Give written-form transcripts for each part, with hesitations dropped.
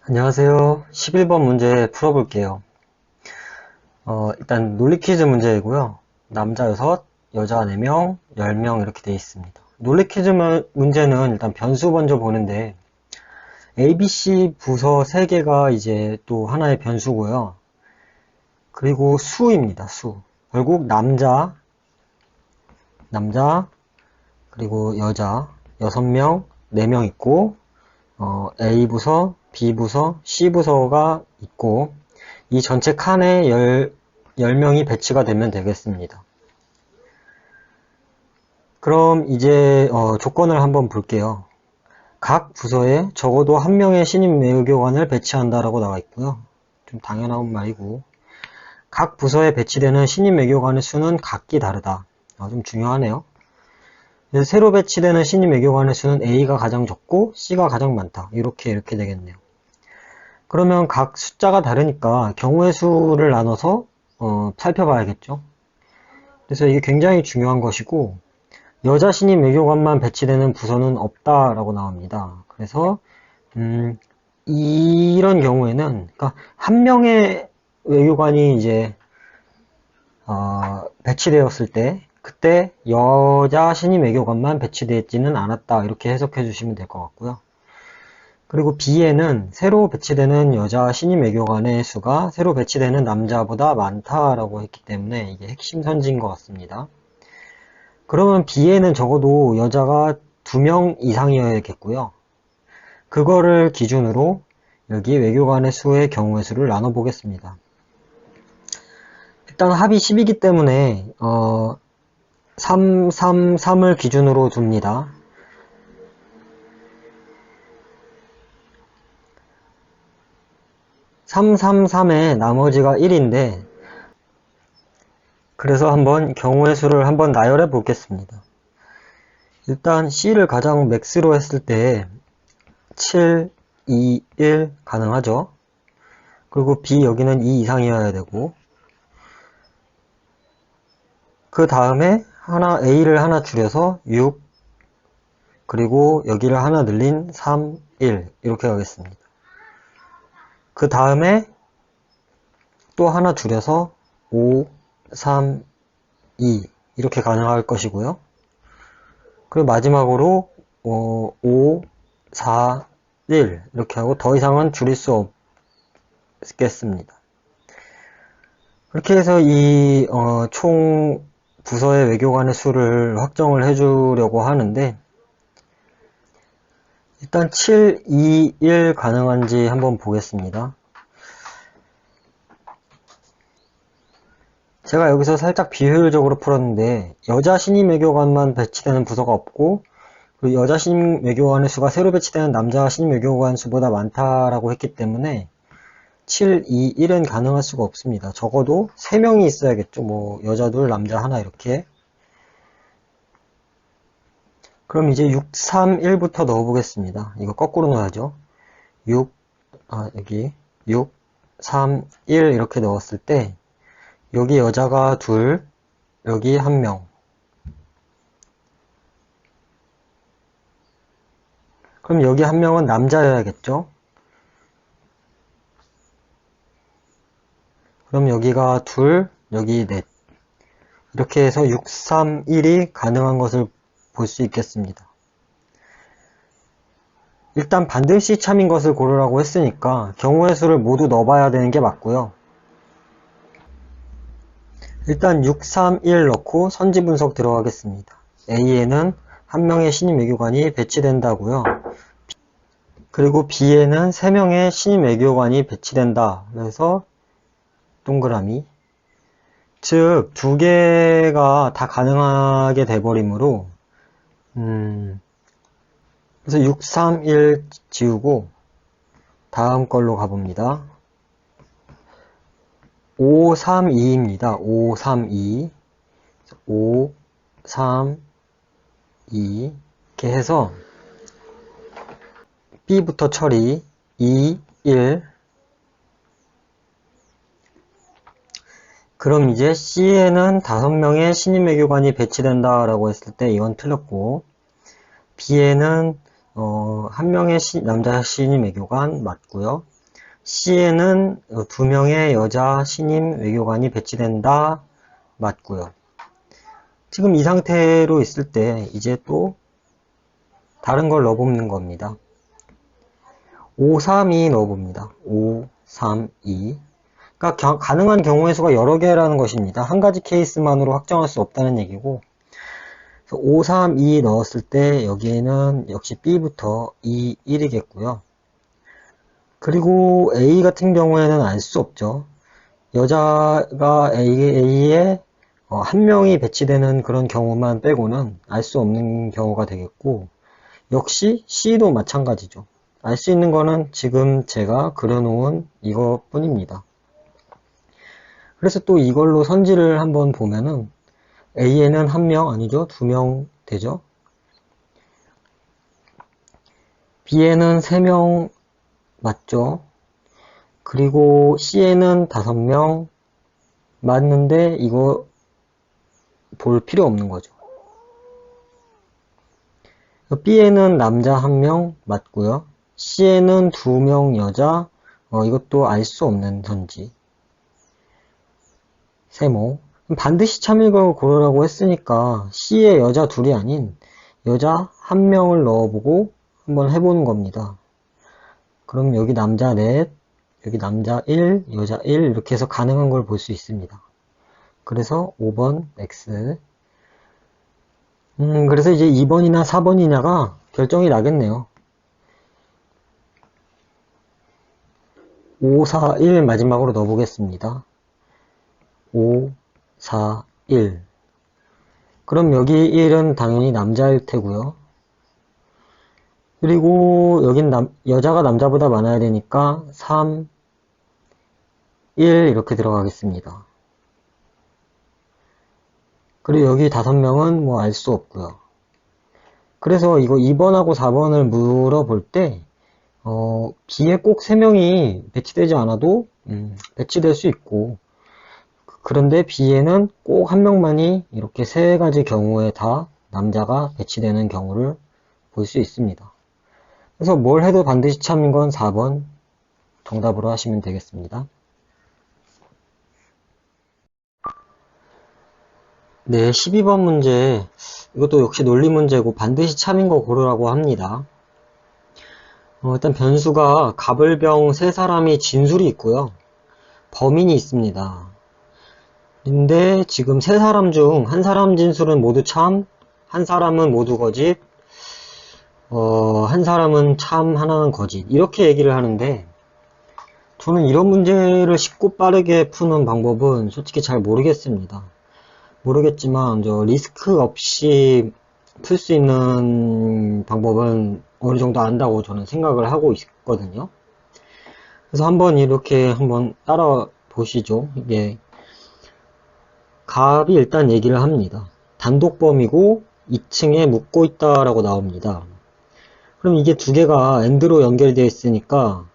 안녕하세요. 11번 문제 풀어볼게요. 일단 논리 퀴즈 문제이고요. 남자 6, 여자 4명, 10명 이렇게 되어 있습니다. 논리 퀴즈 문제는 일단 변수 먼저 보는데 ABC 부서 3개가 이제 또 하나의 변수고요. 그리고 수입니다. 수. 결국 남자, 그리고 여자 6명, 4명 있고 A부서, B부서, C부서가 있고 이 전체 칸에 10명이 배치가 되면 되겠습니다. 그럼 이제 조건을 한번 볼게요. 각 부서에 적어도 한 명의 신입 외교관을 배치한다라고 나와 있고요. 좀 당연한 말이고 각 부서에 배치되는 신입 외교관의 수는 각기 다르다. 좀 중요하네요. 그래서 새로 배치되는 신입 외교관의 수는 A가 가장 적고 C가 가장 많다. 이렇게 되겠네요. 그러면 각 숫자가 다르니까 경우의 수를 나눠서 살펴봐야겠죠. 그래서 이게 굉장히 중요한 것이고 여자 신입 외교관만 배치되는 부서는 없다라고 나옵니다. 그래서 이런 경우에는 그러니까 한 명의 외교관이 이제 배치되었을 때 그때 여자 신입 외교관만 배치되지는 않았다 이렇게 해석해 주시면 될 것 같고요. 그리고 B에는 새로 배치되는 여자 신입 외교관의 수가 새로 배치되는 남자보다 많다라고 했기 때문에 이게 핵심 선지인 것 같습니다. 그러면 B에는 적어도 여자가 2명 이상이어야겠고요. 그거를 기준으로 여기 외교관의 수의 경우의 수를 나눠 보겠습니다. 일단 합이 10이기 때문에 3, 3, 3을 기준으로 둡니다. (3, 3, 3의) 나머지가 1인데 그래서 한번 경우의 수를 한번 나열해 보겠습니다. 일단 C를 가장 맥스로 했을 때 7, 2, 1 가능하죠. 그리고 B 여기는 2 이상이어야 되고 그 다음에 A를 하나 줄여서 6 그리고 여기를 하나 늘린 3, 1 이렇게 가겠습니다. 그 다음에 또 하나 줄여서 5, 3, 2 이렇게 가능할 것이고요. 그리고 마지막으로 5, 4, 1 이렇게 하고 더 이상은 줄일 수 없겠습니다. 그렇게 해서 이 총 부서의 외교관의 수를 확정을 해주려고 하는데 일단 7, 2, 1 가능한지 한번 보겠습니다. 제가 여기서 살짝 비효율적으로 풀었는데 여자 신입 외교관만 배치되는 부서가 없고 그리고 여자 신입 외교관의 수가 새로 배치되는 남자 신입 외교관 수보다 많다라고 했기 때문에 7, 2, 1은 가능할 수가 없습니다. 적어도 3명이 있어야겠죠. 뭐 여자 둘, 남자 하나 이렇게. 그럼 이제 6, 3, 1부터 넣어보겠습니다. 이거 거꾸로 넣어야죠. 여기 6, 3, 1 이렇게 넣었을 때 여기 여자가 둘, 여기 1명. 그럼 여기 1명은 남자여야겠죠? 그럼 여기가 둘, 여기 넷. 이렇게 해서 6, 3, 1이 가능한 것을 볼 수 있겠습니다. 일단 반드시 참인 것을 고르라고 했으니까 경우의 수를 모두 넣어봐야 되는 게 맞고요. 일단 6, 3, 1 넣고 선지 분석 들어가겠습니다. A에는 한 명의 신입 외교관이 배치된다고요. 그리고 B에는 3명의 신입 외교관이 배치된다. 그래서 동그라미. 즉, 2개가 다 가능하게 돼버리므로 그래서 6, 3, 1 지우고 다음 걸로 가봅니다. 5, 3, 2입니다. 5, 3, 2 5, 3, 2 이렇게 해서 B부터 처리 2, 1 그럼 이제 C에는 5명의 신입 외교관이 배치된다 라고 했을 때 이건 틀렸고 B에는 한 명의 남자 신입 외교관 맞고요. C에는 2명의 여자 신임 외교관이 배치된다. 맞고요. 지금 이 상태로 있을 때 이제 또 다른 걸 넣어보는 겁니다. 532 넣어봅니다. 532. 그러니까 가능한 경우의 수가 여러 개라는 것입니다. 한 가지 케이스만으로 확정할 수 없다는 얘기고, 532 넣었을 때 여기에는 역시 B부터 2, 1이겠고요. 그리고 A 같은 경우에는 알 수 없죠. 여자가 A에 한 명이 배치되는 그런 경우만 빼고는 알 수 없는 경우가 되겠고, 역시 C도 마찬가지죠. 알 수 있는 거는 지금 제가 그려놓은 이것뿐입니다. 그래서 또 이걸로 선지를 한번 보면은 A에는 한 명 아니죠? 2명 되죠? B에는 3명 맞죠? 그리고 C에는 5명 맞는데 이거 볼 필요 없는 거죠. B에는 남자 1명 맞고요. C에는 2명 여자, 이것도 알 수 없는 선지. 세모. 반드시 참일걸 고르라고 했으니까 C에 여자 둘이 아닌 여자 1명을 넣어보고 한번 해보는 겁니다. 그럼 여기 남자 넷, 여기 남자 1, 여자 1 이렇게 해서 가능한 걸 볼 수 있습니다. 그래서 5번 X. 그래서 이제 2번이나 4번이냐가 결정이 나겠네요. 5, 4, 1 마지막으로 넣어보겠습니다. 5, 4, 1. 그럼 여기 1은 당연히 남자일 테고요. 그리고 여긴 여자가 남자보다 많아야 되니까 3, 1 이렇게 들어가겠습니다. 그리고 여기 5명은 뭐 알 수 없고요. 그래서 이거 2번하고 4번을 물어볼 때 B에 꼭 3명이 배치되지 않아도 배치될 수 있고, 그런데 B에는 꼭 1명만이 이렇게 3가지 경우에 다 남자가 배치되는 경우를 볼 수 있습니다. 그래서 뭘 해도 반드시 참인 건 4번 정답으로 하시면 되겠습니다. 네, 12번 문제. 이것도 역시 논리 문제고 반드시 참인 거 고르라고 합니다. 일단 변수가 가불병 3사람이 진술이 있고요. 범인이 있습니다. 근데 지금 3사람 중 한 사람 진술은 모두 참, 한 사람은 모두 거짓, 한 사람은 참, 하나는 거짓. 이렇게 얘기를 하는데, 저는 이런 문제를 쉽고 빠르게 푸는 방법은 솔직히 잘 모르겠습니다. 모르겠지만, 리스크 없이 풀 수 있는 방법은 어느 정도 안다고 저는 생각을 하고 있거든요. 그래서 이렇게 한번 따라 보시죠. 이게, 갑이 일단 얘기를 합니다. 단독범이고 2층에 묻고 있다라고 나옵니다. 그럼 이게 두 개가 AND로 연결되어 있으니까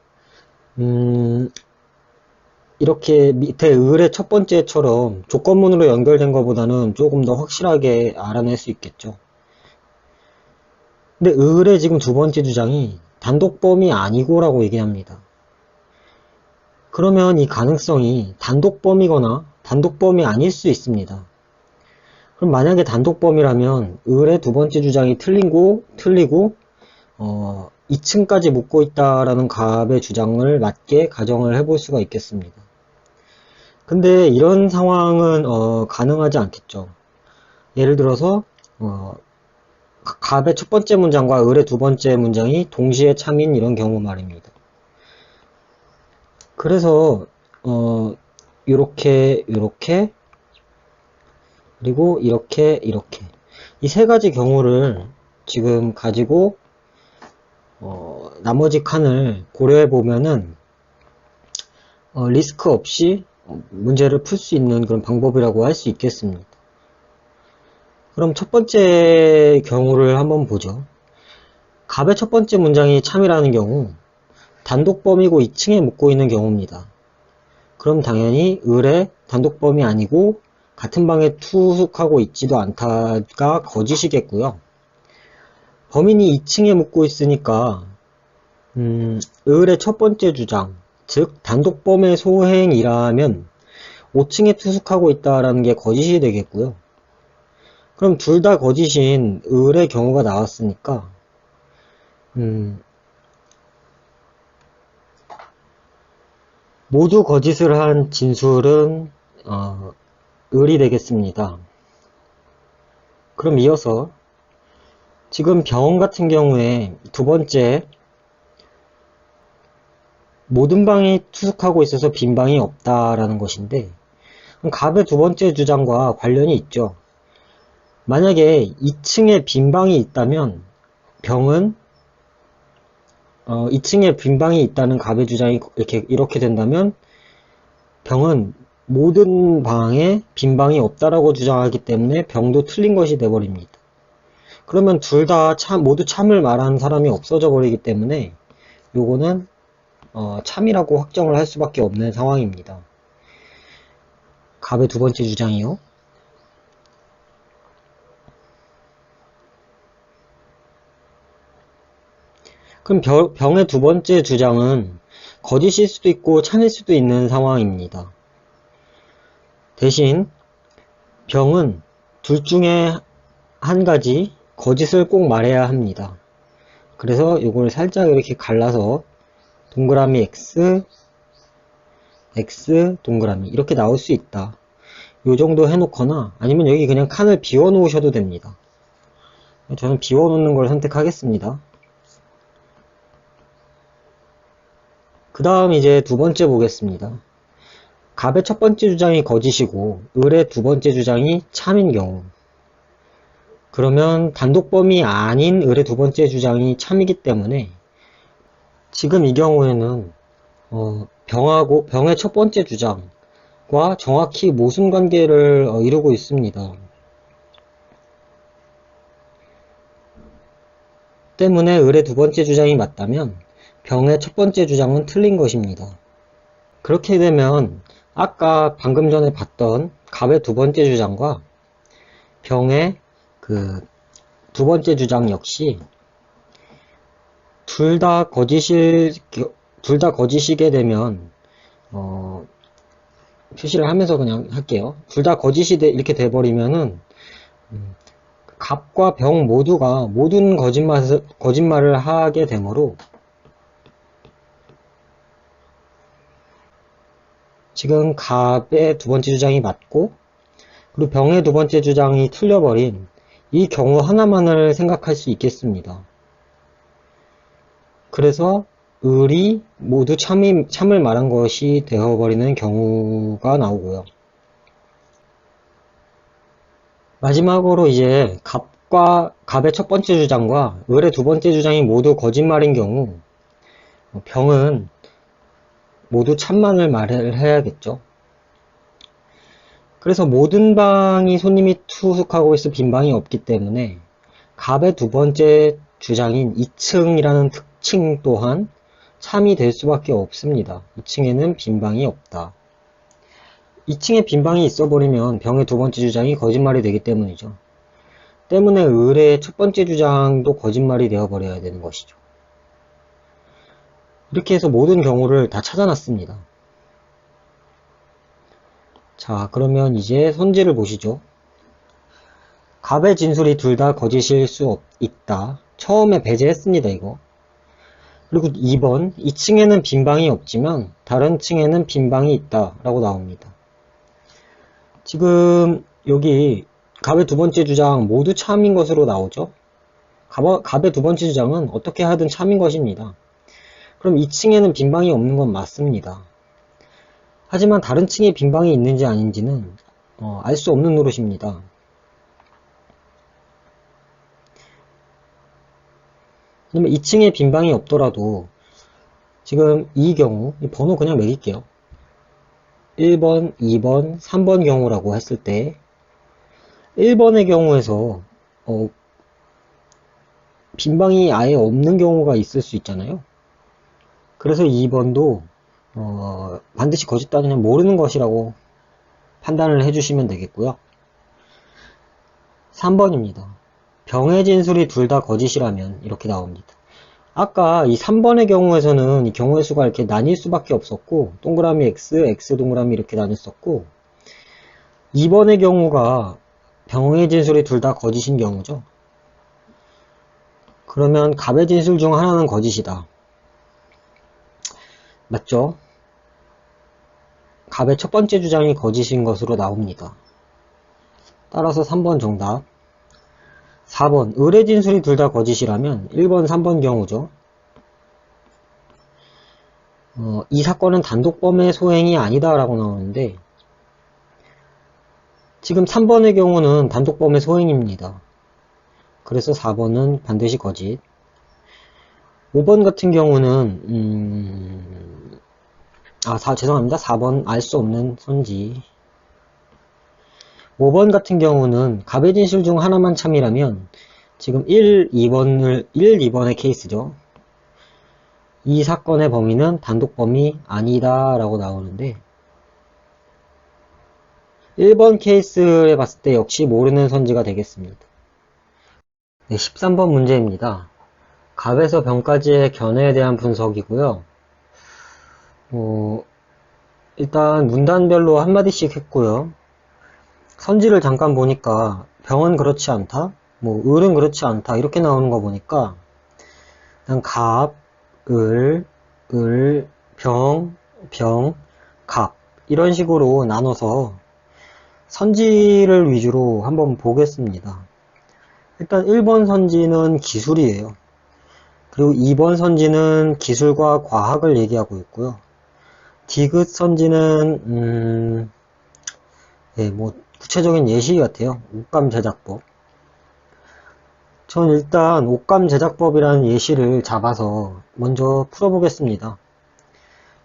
이렇게 밑에 을의 첫 번째처럼 조건문으로 연결된 것보다는 조금 더 확실하게 알아낼 수 있겠죠. 근데 을의 지금 두 번째 주장이 단독범이 아니고 라고 얘기합니다. 그러면 이 가능성이 단독범이거나 단독범이 아닐 수 있습니다. 그럼 만약에 단독범이라면 을의 두 번째 주장이 틀리고 2층까지 묻고 있다라는 갑의 주장을 맞게 가정을 해볼 수가 있겠습니다. 근데 이런 상황은 가능하지 않겠죠. 예를 들어서 갑의 첫 번째 문장과 을의 두 번째 문장이 동시에 참인 이런 경우 말입니다. 그래서 요렇게 그리고 이렇게 이 3가지 경우를 지금 가지고 나머지 칸을 고려해 보면은 리스크 없이 문제를 풀 수 있는 그런 방법이라고 할 수 있겠습니다. 그럼 첫 번째 경우를 한번 보죠. 갑의 첫 번째 문장이 참이라는 경우 단독범이고 2층에 묻고 있는 경우입니다. 그럼 당연히 을의 단독범이 아니고 같은 방에 투숙하고 있지도 않다가 거짓이겠고요. 범인이 2층에 묻고 있으니까 을의 첫 번째 주장, 즉 단독범의 소행이라면 5층에 투숙하고 있다라는 게 거짓이 되겠고요. 그럼 둘 다 거짓인 을의 경우가 나왔으니까 모두 거짓을 한 진술은 을이 되겠습니다. 그럼 이어서 지금 병 같은 경우에 두 번째 모든 방이 투숙하고 있어서 빈 방이 없다라는 것인데 갑의 두 번째 주장과 관련이 있죠. 만약에 2층에 빈 방이 있다면 병은 2층에 빈 방이 있다는 갑의 주장이 이렇게 된다면 병은 모든 방에 빈 방이 없다라고 주장하기 때문에 병도 틀린 것이 되어버립니다. 그러면 둘 다 모두 참을 말하는 사람이 없어져 버리기 때문에 요거는 참이라고 확정을 할 수밖에 없는 상황입니다. 갑의 두 번째 주장이요. 그럼 병의 두 번째 주장은 거짓일 수도 있고 참일 수도 있는 상황입니다. 대신 병은 둘 중에 한 가지 거짓을 꼭 말해야 합니다. 그래서 이걸 살짝 이렇게 갈라서 동그라미 X, X, 동그라미 이렇게 나올 수 있다. 요 정도 해놓거나 아니면 여기 그냥 칸을 비워 놓으셔도 됩니다. 저는 비워 놓는 걸 선택하겠습니다. 그 다음 이제 두 번째 보겠습니다. 갑의 첫 번째 주장이 거짓이고 을의 두 번째 주장이 참인 경우, 그러면 단독범이 아닌 을의 두 번째 주장이 참이기 때문에 지금 이 경우에는 병의 첫 번째 주장과 정확히 모순관계를 이루고 있습니다. 때문에 을의 두 번째 주장이 맞다면 병의 첫 번째 주장은 틀린 것입니다. 그렇게 되면 아까 방금 전에 봤던 갑의 두 번째 주장과 병의 그 두 번째 주장 역시 둘 다 거짓이게 되면 표시를 하면서 그냥 할게요. 둘 다 거짓이 이렇게 돼버리면은 갑과 병 모두가 모든 거짓말을 하게 되므로 지금 갑의 두 번째 주장이 맞고 그리고 병의 두 번째 주장이 틀려버린 이 경우 하나만을 생각할 수 있겠습니다. 그래서 을이 모두 참을 말한 것이 되어버리는 경우가 나오고요. 마지막으로 이제 갑의 첫 번째 주장과 을의 두 번째 주장이 모두 거짓말인 경우 병은 모두 참만을 말을 해야겠죠. 그래서 모든 방이 손님이 투숙하고 있어 빈 방이 없기 때문에 갑의 두 번째 주장인 2층이라는 특징 또한 참이 될 수밖에 없습니다. 2층에는 빈 방이 없다. 2층에 빈 방이 있어 버리면 병의 두 번째 주장이 거짓말이 되기 때문이죠. 때문에 을의 첫 번째 주장도 거짓말이 되어 버려야 되는 것이죠. 이렇게 해서 모든 경우를 다 찾아놨습니다. 자, 그러면 이제 선지를 보시죠. 갑의 진술이 둘 다 거짓일 수 있다. 처음에 배제했습니다, 이거. 그리고 2번, 2층에는 빈 방이 없지만 다른 층에는 빈 방이 있다 라고 나옵니다. 지금 여기 갑의 두 번째 주장 모두 참인 것으로 나오죠. 갑의 두 번째 주장은 어떻게 하든 참인 것입니다. 그럼 2층에는 빈 방이 없는 건 맞습니다. 하지만 다른 층에 빈 방이 있는지 아닌지는 알 수 없는 노릇입니다. 그러면 2층에 빈 방이 없더라도 지금 이 경우 번호 그냥 매길게요. 1번, 2번, 3번 경우라고 했을 때 1번의 경우에서 빈 방이 아예 없는 경우가 있을 수 있잖아요. 그래서 2번도 반드시 거짓다 그냥 모르는 것이라고 판단을 해주시면 되겠고요. 3번입니다. 병의 진술이 둘 다 거짓이라면 이렇게 나옵니다. 아까 이 3번의 경우에서는 이 경우의 수가 이렇게 나뉠 수밖에 없었고, 동그라미 X, X 동그라미 이렇게 나눴었고, 2번의 경우가 병의 진술이 둘 다 거짓인 경우죠. 그러면 갑의 진술 중 하나는 거짓이다. 맞죠? 갑의 첫 번째 주장이 거짓인 것으로 나옵니다. 따라서 3번 정답. 4번 을의 진술이 둘 다 거짓이라면 1번, 3번 경우죠. 이 사건은 단독범의 소행이 아니다 라고 나오는데 지금 3번의 경우는 단독범의 소행입니다. 그래서 4번은 반드시 거짓. 5번 같은 경우는 죄송합니다. 4번 알 수 없는 선지. 5번 같은 경우는 갑의 진술 중 하나만 참이라면 지금 1, 2번의 케이스죠. 이 사건의 범인은 단독범이 아니다 라고 나오는데 1번 케이스에 봤을 때 역시 모르는 선지가 되겠습니다. 네, 13번 문제입니다. 갑에서 병까지의 견해에 대한 분석이고요. 일단 문단별로 한마디씩 했고요. 선지를 잠깐 보니까 병은 그렇지 않다, 을은 그렇지 않다 이렇게 나오는 거 보니까 그냥 갑, 을, 병, 갑 이런 식으로 나눠서 선지를 위주로 한번 보겠습니다. 일단 1번 선지는 기술이에요. 그리고 2번 선지는 기술과 과학을 얘기하고 있고요. 디귿 선지는 구체적인 예시 같아요. 옷감 제작법. 전 일단 옷감 제작법이라는 예시를 잡아서 먼저 풀어보겠습니다.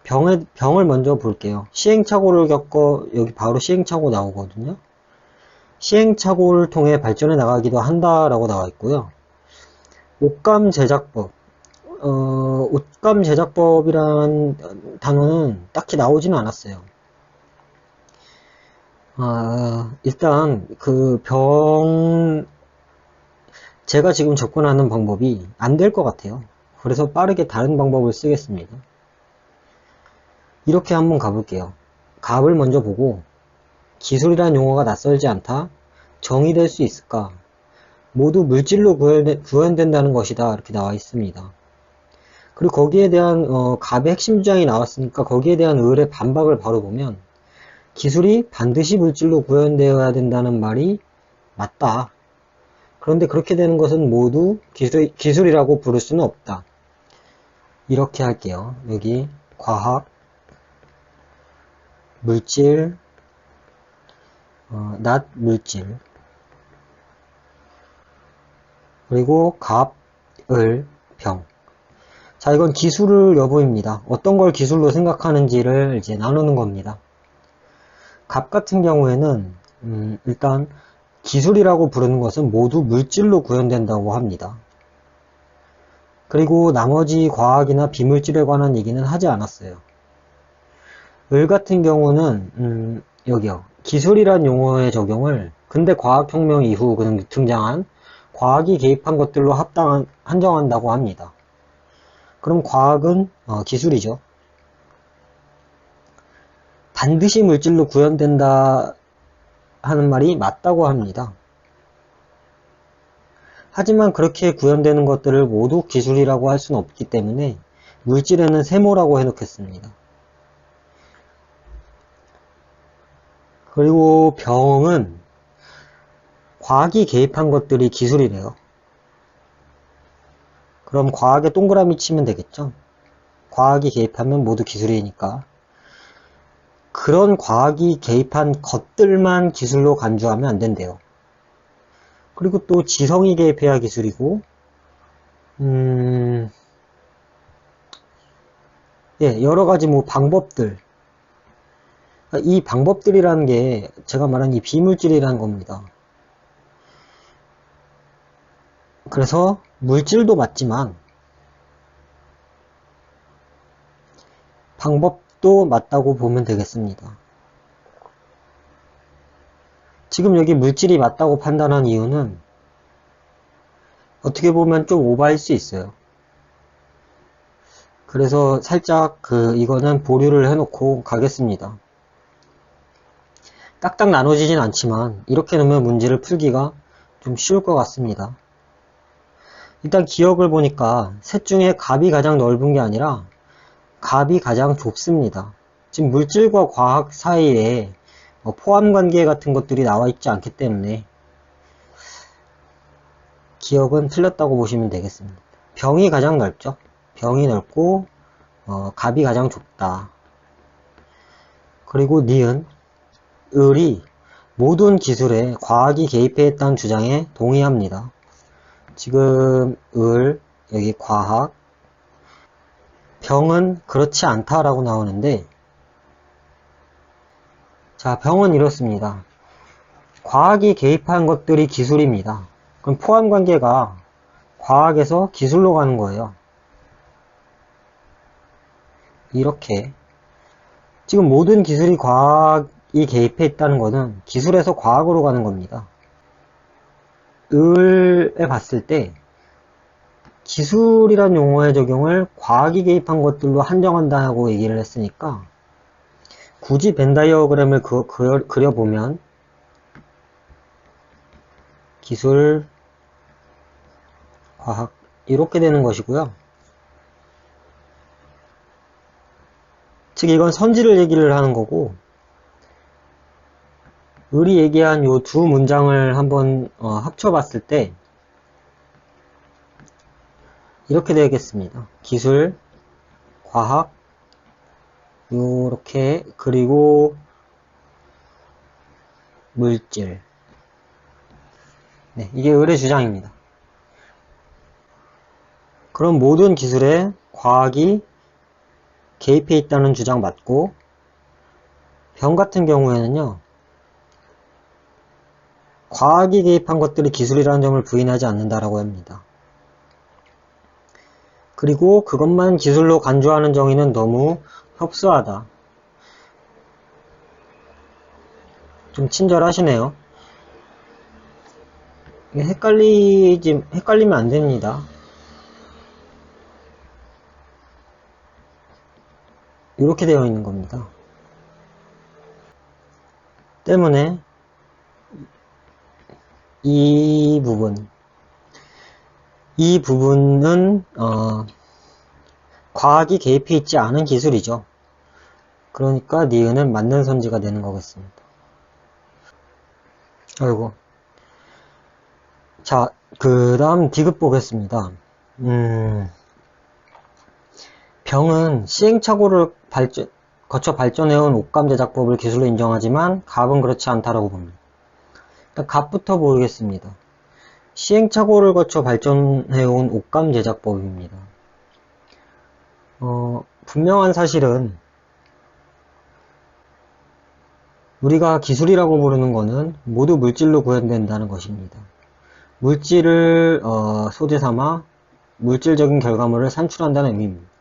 병을 먼저 볼게요. 시행착오를 겪어, 여기 바로 시행착오 나오거든요. 시행착오를 통해 발전해 나가기도 한다라고 나와 있고요. 옷감 제작법. 옷감 제작법이라는 단어는 딱히 나오지는 않았어요. 일단 제가 지금 접근하는 방법이 안 될 것 같아요. 그래서 빠르게 다른 방법을 쓰겠습니다. 이렇게 한번 가볼게요. 갑을 먼저 보고 기술이란 용어가 낯설지 않다. 정의될 수 있을까? 모두 물질로 구현된다는 것이다. 이렇게 나와 있습니다. 그리고 거기에 대한 갑의 핵심 주장이 나왔으니까 거기에 대한 을의 반박을 바로 보면 기술이 반드시 물질로 구현되어야 된다는 말이 맞다. 그런데 그렇게 되는 것은 모두 기술이라고 부를 수는 없다. 이렇게 할게요. 여기 과학, 물질, 낫 물질, 그리고 갑, 을, 병. 자, 이건 기술을 여부입니다. 어떤 걸 기술로 생각하는지를 이제 나누는 겁니다. 갑 같은 경우에는 일단 기술이라고 부르는 것은 모두 물질로 구현된다고 합니다. 그리고 나머지 과학이나 비물질에 관한 얘기는 하지 않았어요. 을 같은 경우는 여기요. 기술이란 용어의 적용을 근대 과학혁명 이후 등장한 과학이 개입한 것들로 한정한다고 합니다. 그럼 과학은 기술이죠. 반드시 물질로 구현된다 하는 말이 맞다고 합니다. 하지만 그렇게 구현되는 것들을 모두 기술이라고 할 수는 없기 때문에 물질에는 세모라고 해놓겠습니다. 그리고 병은 과학이 개입한 것들이 기술이래요. 그럼 과학에 동그라미 치면 되겠죠? 과학이 개입하면 모두 기술이니까. 그런 과학이 개입한 것들만 기술로 간주하면 안 된대요. 그리고 또 지성이 개입해야 기술이고, 여러 가지 방법들. 이 방법들이라는 게 제가 말한 이 비물질이라는 겁니다. 그래서 물질도 맞지만 방법도 맞다고 보면 되겠습니다. 지금 여기 물질이 맞다고 판단한 이유는 어떻게 보면 좀 오바일 수 있어요. 그래서 살짝 이거는 보류를 해놓고 가겠습니다. 딱딱 나눠지진 않지만 이렇게 놓으면 문제를 풀기가 좀 쉬울 것 같습니다. 일단 기억을 보니까 셋 중에 갑이 가장 넓은 게 아니라 갑이 가장 좁습니다. 지금 물질과 과학 사이에 포함관계 같은 것들이 나와 있지 않기 때문에 기억은 틀렸다고 보시면 되겠습니다. 병이 가장 넓죠. 병이 넓고 갑이 가장 좁다. 그리고 니은, 을이 모든 기술에 과학이 개입했다는 주장에 동의합니다. 지금 을, 여기 과학, 병은 그렇지 않다라고 나오는데, 자, 병은 이렇습니다. 과학이 개입한 것들이 기술입니다. 그럼 포함관계가 과학에서 기술로 가는 거예요. 이렇게 지금 모든 기술이 과학이 개입해 있다는 것은 기술에서 과학으로 가는 겁니다. 을에 봤을 때 기술이란 용어의 적용을 과학이 개입한 것들로 한정한다고 얘기를 했으니까 굳이 벤 다이어그램을 그려보면 기술, 과학 이렇게 되는 것이고요. 즉 이건 선지를 얘기를 하는 거고, 을이 얘기한 요 두 문장을 한번 합쳐봤을 때 이렇게 되겠습니다. 기술, 과학, 요렇게, 그리고 물질. 네, 이게 을의 주장입니다. 그럼 모든 기술에 과학이 개입해 있다는 주장 맞고, 병 같은 경우에는요, 과학이 개입한 것들이 기술이라는 점을 부인하지 않는다라고 합니다. 그리고 그것만 기술로 간주하는 정의는 너무 협소하다. 좀 친절하시네요. 헷갈리면 안 됩니다. 이렇게 되어 있는 겁니다. 때문에 이 부분은 과학이 개입해 있지 않은 기술이죠. 그러니까 니은은 맞는 선지가 되는 거겠습니다. 아이고. 자, 그 다음 디귿 보겠습니다. 병은 시행착오를 거쳐 발전해온 옷감 제작법을 기술로 인정하지만 갑은 그렇지 않다라고 봅니다. 일단 갑부터 보겠습니다. 시행착오를 거쳐 발전해온 옷감 제작법입니다. 분명한 사실은 우리가 기술이라고 부르는 것은 모두 물질로 구현된다는 것입니다. 물질을 소재 삼아 물질적인 결과물을 산출한다는 의미입니다.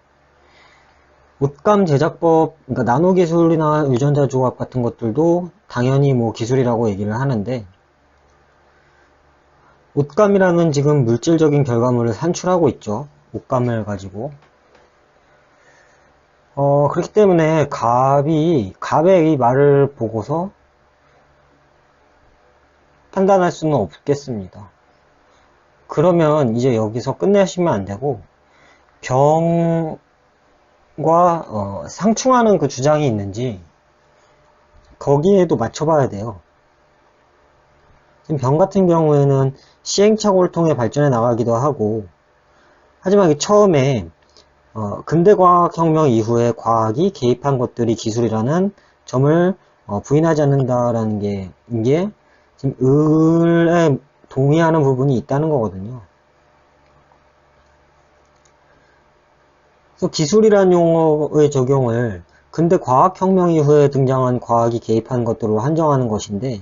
옷감 제작법, 그러니까 나노기술이나 유전자 조합 같은 것들도 당연히 뭐 기술이라고 얘기를 하는데, 옷감이라는 지금 물질적인 결과물을 산출하고 있죠. 옷감을 가지고. 그렇기 때문에 갑의 이 말을 보고서 판단할 수는 없겠습니다. 그러면 이제 여기서 끝내시면 안 되고, 병과 상충하는 그 주장이 있는지 거기에도 맞춰봐야 돼요. 지금 병 같은 경우에는 시행착오를 통해 발전해 나가기도 하고, 하지만 처음에 근대과학혁명 이후에 과학이 개입한 것들이 기술이라는 점을 부인하지 않는다라는 게 이게 지금 을에 동의하는 부분이 있다는 거거든요. 그래서 기술이라는 용어의 적용을 근대과학혁명 이후에 등장한 과학이 개입한 것들로 한정하는 것인데,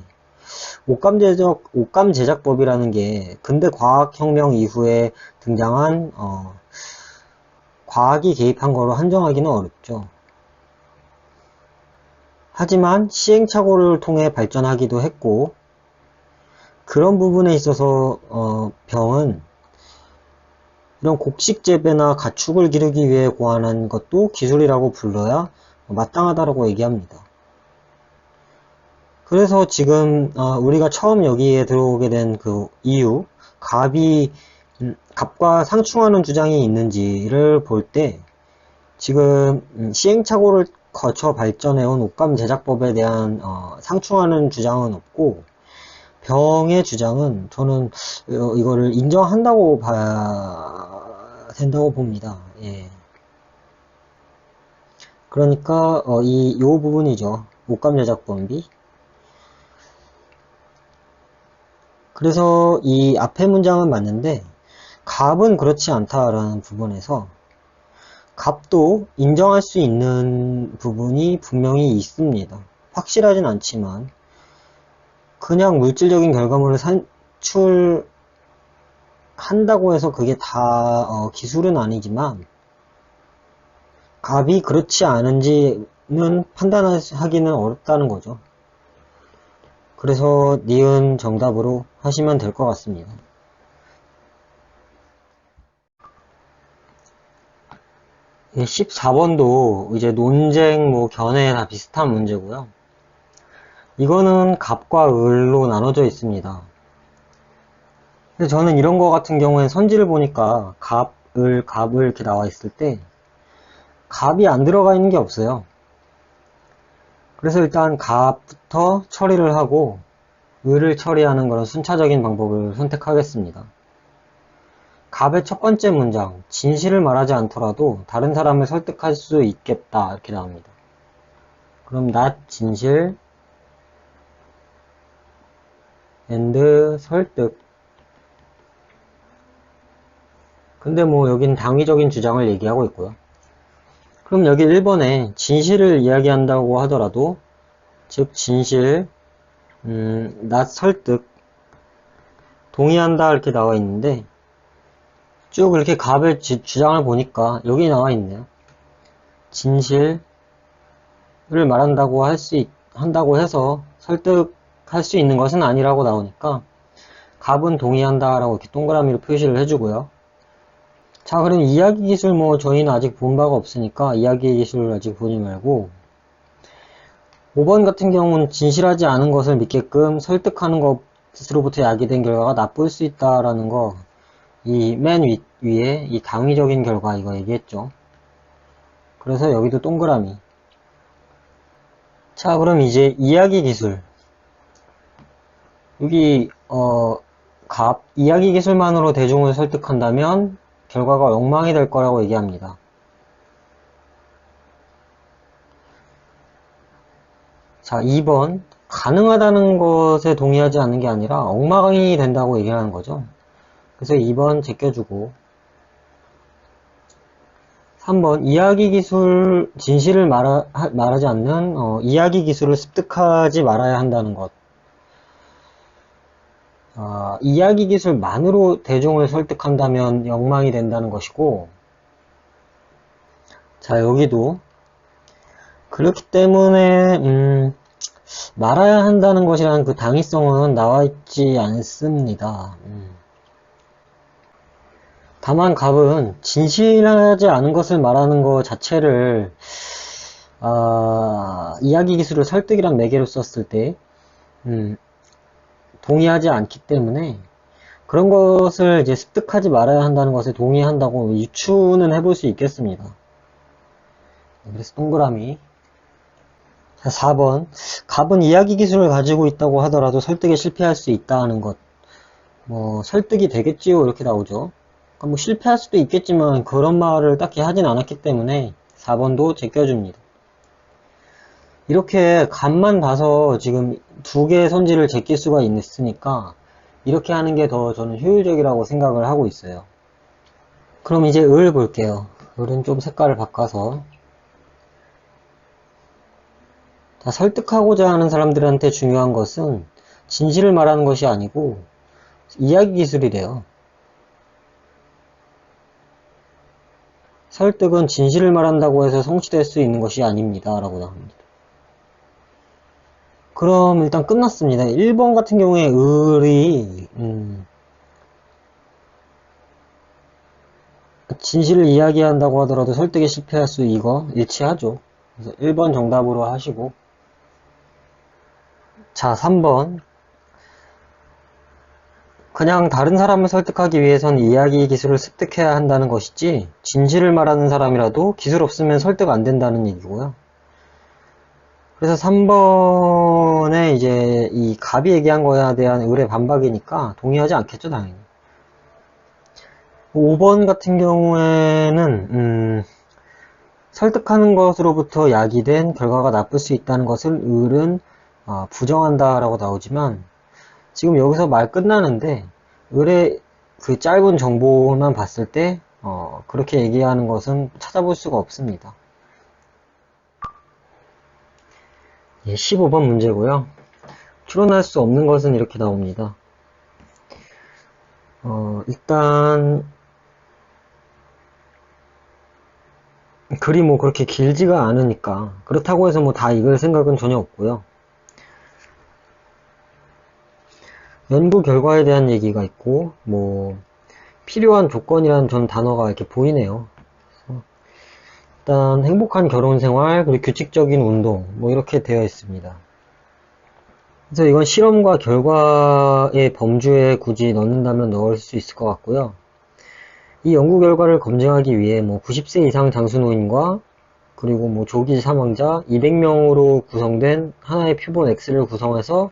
옷감 제작법이라는 게 근대 과학혁명 이후에 등장한 과학이 개입한 거로 한정하기는 어렵죠. 하지만 시행착오를 통해 발전하기도 했고, 그런 부분에 있어서 병은 이런 곡식 재배나 가축을 기르기 위해 고안한 것도 기술이라고 불러야 마땅하다라고 얘기합니다. 그래서 지금 우리가 처음 여기에 들어오게 된 그 이유, 갑과 상충하는 주장이 있는지를 볼 때 지금 시행착오를 거쳐 발전해온 옷감 제작법에 대한 상충하는 주장은 없고, 병의 주장은 저는 이거를 인정한다고 봐야 된다고 봅니다. 예. 그러니까 요 부분이죠. 옷감 제작법이. 그래서 이 앞에 문장은 맞는데 갑은 그렇지 않다라는 부분에서 갑도 인정할 수 있는 부분이 분명히 있습니다. 확실하진 않지만 그냥 물질적인 결과물을 산출한다고 해서 그게 다 기술은 아니지만 갑이 그렇지 않은지는 판단하기는 어렵다는 거죠. 그래서 니은 정답으로 하시면 될 것 같습니다. 14번도 이제 논쟁, 견해 다 비슷한 문제고요. 이거는 갑과 을로 나눠져 있습니다. 근데 저는 이런 거 같은 경우엔 선지를 보니까 갑, 을 이렇게 나와 있을 때 갑이 안 들어가 있는 게 없어요. 그래서 일단 갑부터 처리를 하고 을을 처리하는 그런 순차적인 방법을 선택하겠습니다. 갑의 첫 번째 문장, 진실을 말하지 않더라도 다른 사람을 설득할 수 있겠다 이렇게 나옵니다. 그럼 not 진실 and 설득. 근데 여긴 당위적인 주장을 얘기하고 있고요. 그럼 여기 1번에 진실을 이야기한다고 하더라도, 즉 진실, not 설득, 동의한다 이렇게 나와 있는데 쭉 이렇게 갑의 주장을 보니까 여기 나와 있네요. 진실을 말한다고 한다고 해서 설득할 수 있는 것은 아니라고 나오니까 갑은 동의한다 라고 이렇게 동그라미로 표시를 해주고요. 자, 그럼 이야기 기술 저희는 아직 본 바가 없으니까 이야기 기술을 아직 보지 말고 5번 같은 경우는 진실하지 않은 것을 믿게끔 설득하는 것으로부터 야기된 결과가 나쁠 수 있다라는 거, 이 맨 위에 이 당위적인 결과 이거 얘기했죠. 그래서 여기도 동그라미. 자, 그럼 이제 이야기 기술. 여기 이야기 기술만으로 대중을 설득한다면 결과가 엉망이 될 거라고 얘기합니다. 자, 2번 가능하다는 것에 동의하지 않는 게 아니라 엉망이 된다고 얘기하는 거죠. 그래서 2번 제껴주고 3번 이야기 기술, 진실을 말하지 않는 이야기 기술을 습득하지 말아야 한다는 것. 이야기 기술만으로 대중을 설득한다면 엉망이 된다는 것이고, 자, 여기도 그렇기 때문에 말아야 한다는 것이라는 그 당위성은 나와 있지 않습니다. 다만 갑은 진실하지 않은 것을 말하는 것 자체를 이야기 기술을 설득이란 매개로 썼을 때 동의하지 않기 때문에 그런 것을 이제 습득하지 말아야 한다는 것에 동의한다고 유추는 해볼 수 있겠습니다. 그래서 동그라미. 자, 4번 갑은 이야기 기술을 가지고 있다고 하더라도 설득에 실패할 수 있다는 것. 설득이 되겠지요 이렇게 나오죠. 그러니까 실패할 수도 있겠지만 그런 말을 딱히 하진 않았기 때문에 4번도 제껴줍니다. 이렇게 갑만 봐서 지금 두 개의 선지를 제낄 수가 있으니까 이렇게 하는 게 더 저는 효율적이라고 생각을 하고 있어요. 그럼 이제 을 볼게요. 을은 좀 색깔을 바꿔서. 자, 설득하고자 하는 사람들한테 중요한 것은 진실을 말하는 것이 아니고 이야기 기술이래요. 설득은 진실을 말한다고 해서 성취될 수 있는 것이 아닙니다. 라고 나옵니다. 그럼 일단 끝났습니다. 1번 같은 경우에 을이 진실을 이야기한다고 하더라도 설득에 실패할 수 이거 일치하죠. 그래서 1번 정답으로 하시고, 자, 3번. 그냥 다른 사람을 설득하기 위해선 이야기 기술을 습득해야 한다는 것이지, 진실을 말하는 사람이라도 기술 없으면 설득 안 된다는 얘기고요. 그래서 3번에 이제 이 갑이 얘기한 거에 대한 의뢰 반박이니까 동의하지 않겠죠, 당연히. 5번 같은 경우에는 설득하는 것으로부터 야기된 결과가 나쁠 수 있다는 것을 을은 부정한다 라고 나오지만, 지금 여기서 말 끝나는데 을의 그 짧은 정보만 봤을 때 그렇게 얘기하는 것은 찾아볼 수가 없습니다. 예, 15번 문제고요. 추론할 수 없는 것은 이렇게 나옵니다. 일단 글이 뭐 그렇게 길지가 않으니까 그렇다고 해서 뭐 다 읽을 생각은 전혀 없고요. 연구 결과에 대한 얘기가 있고, 뭐 필요한 조건이라는 전 단어가 이렇게 보이네요. 일단 행복한 결혼 생활, 그리고 규칙적인 운동, 뭐 이렇게 되어 있습니다. 그래서 이건 실험과 결과의 범주에 굳이 넣는다면 넣을 수 있을 것 같고요. 이 연구 결과를 검증하기 위해 뭐 90세 이상 장수노인과 그리고 뭐 조기 사망자 200명으로 구성된 하나의 표본 X를 구성해서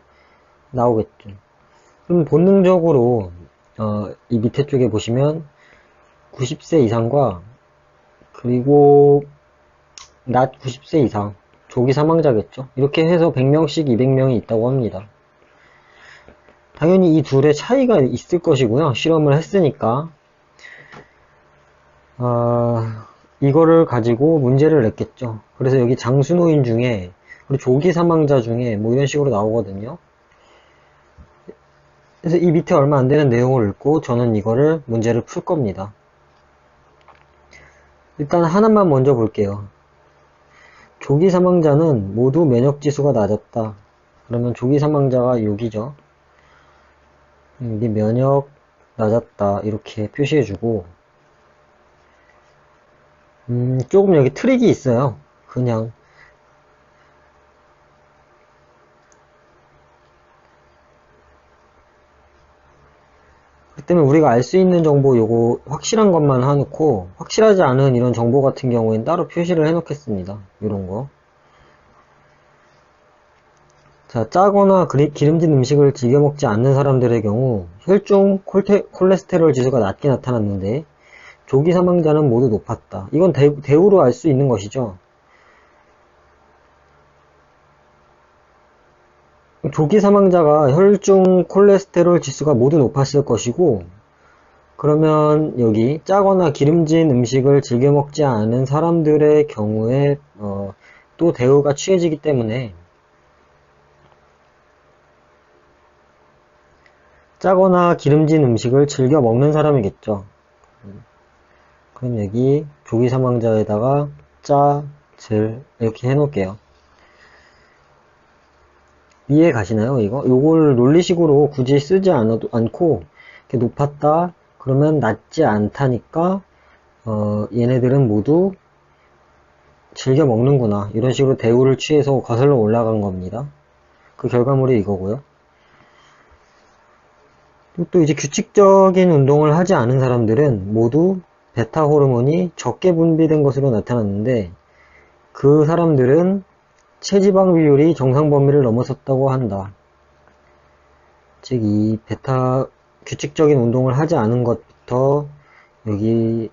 나오겠죠. 그럼 본능적으로 이 밑에 쪽에 보시면 90세 이상과 그리고 낮 90세 이상 조기 사망자겠죠. 이렇게 해서 100명씩 200명이 있다고 합니다. 당연히 이 둘의 차이가 있을 것이고요. 실험을 했으니까 이거를 가지고 문제를 냈겠죠. 그래서 여기 장수노인 중에 그리고 조기 사망자 중에 뭐 이런 식으로 나오거든요. 그래서 이 밑에 얼마 안 되는 내용을 읽고 저는 이거를 문제를 풀 겁니다. 일단 하나만 먼저 볼게요. 조기 사망자는 모두 면역 지수가 낮았다. 그러면 조기 사망자가 여기죠. 여기 면역 낮았다 이렇게 표시해주고, 조금 여기 트릭이 있어요. 그냥 그 때문에 우리가 알 수 있는 정보 요거 확실한 것만 해놓고 확실하지 않은 이런 정보 같은 경우에는 따로 표시를 해놓겠습니다. 이런 거. 자, 짜거나 기름진 음식을 즐겨 먹지 않는 사람들의 경우 혈중 콜레스테롤 지수가 낮게 나타났는데 조기 사망자는 모두 높았다. 이건 대우로 알 수 있는 것이죠. 조기 사망자가 혈중 콜레스테롤 지수가 모두 높았을 것이고, 그러면 여기 짜거나 기름진 음식을 즐겨 먹지 않은 사람들의 경우에 또 대우가 취해지기 때문에 짜거나 기름진 음식을 즐겨 먹는 사람이겠죠. 그럼 여기 조기 사망자에다가 짜, 질 이렇게 해놓을게요. 이해 가시나요? 요걸 논리식으로 굳이 쓰지 않고 이렇게 높았다 그러면 낮지 않다니까 얘네들은 모두 즐겨 먹는구나 이런 식으로 대우를 취해서 거슬러 올라간 겁니다. 그 결과물이 이거고요. 또 이제 규칙적인 운동을 하지 않은 사람들은 모두 베타 호르몬이 적게 분비된 것으로 나타났는데 그 사람들은 체지방 비율이 정상 범위를 넘어섰다고 한다. 즉, 이 베타 규칙적인 운동을 하지 않은 것부터 여기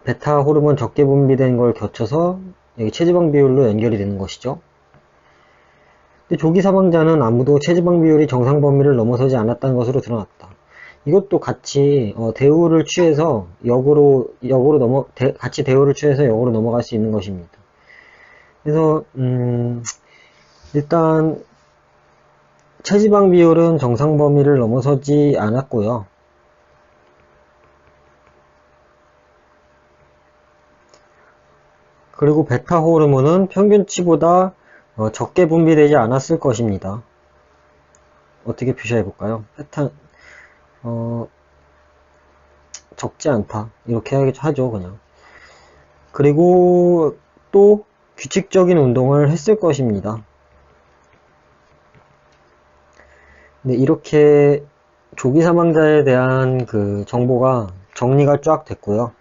베타 호르몬 적게 분비된 걸 겹쳐서 여기 체지방 비율로 연결이 되는 것이죠. 근데 조기 사망자는 아무도 체지방 비율이 정상 범위를 넘어서지 않았다는 것으로 드러났다. 이것도 같이 대우를 취해서 같이 대우를 취해서 역으로 넘어갈 수 있는 것입니다. 그래서 일단 체지방 비율은 정상 범위를 넘어서지 않았고요. 그리고 베타 호르몬은 평균치보다 적게 분비되지 않았을 것입니다. 어떻게 표시해 볼까요? 적지 않다. 이렇게 하죠, 그냥. 그리고 또 규칙적인 운동을 했을 것입니다. 네, 이렇게 조기 사망자에 대한 그 정보가 정리가 쫙 됐고요.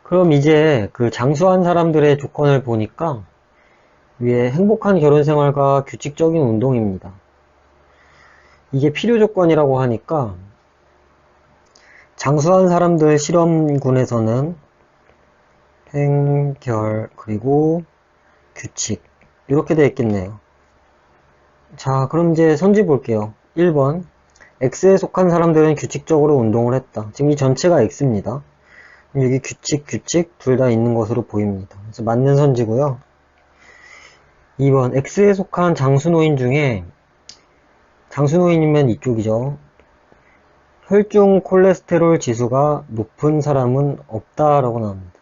그럼 이제 그 장수한 사람들의 조건을 보니까 위에 행복한 결혼생활과 규칙적인 운동입니다. 이게 필요 조건이라고 하니까 장수한 사람들 실험군에서는 행결 그리고 규칙 이렇게 되어 있겠네요. 자, 그럼 이제 선지 볼게요. 1번 X에 속한 사람들은 규칙적으로 운동을 했다. 지금 이 전체가 X입니다. 여기 규칙 둘 다 있는 것으로 보입니다. 그래서 맞는 선지고요. 2번 X에 속한 장수노인 중에 장수노인이면 이쪽이죠. 혈중 콜레스테롤 지수가 높은 사람은 없다라고 나옵니다.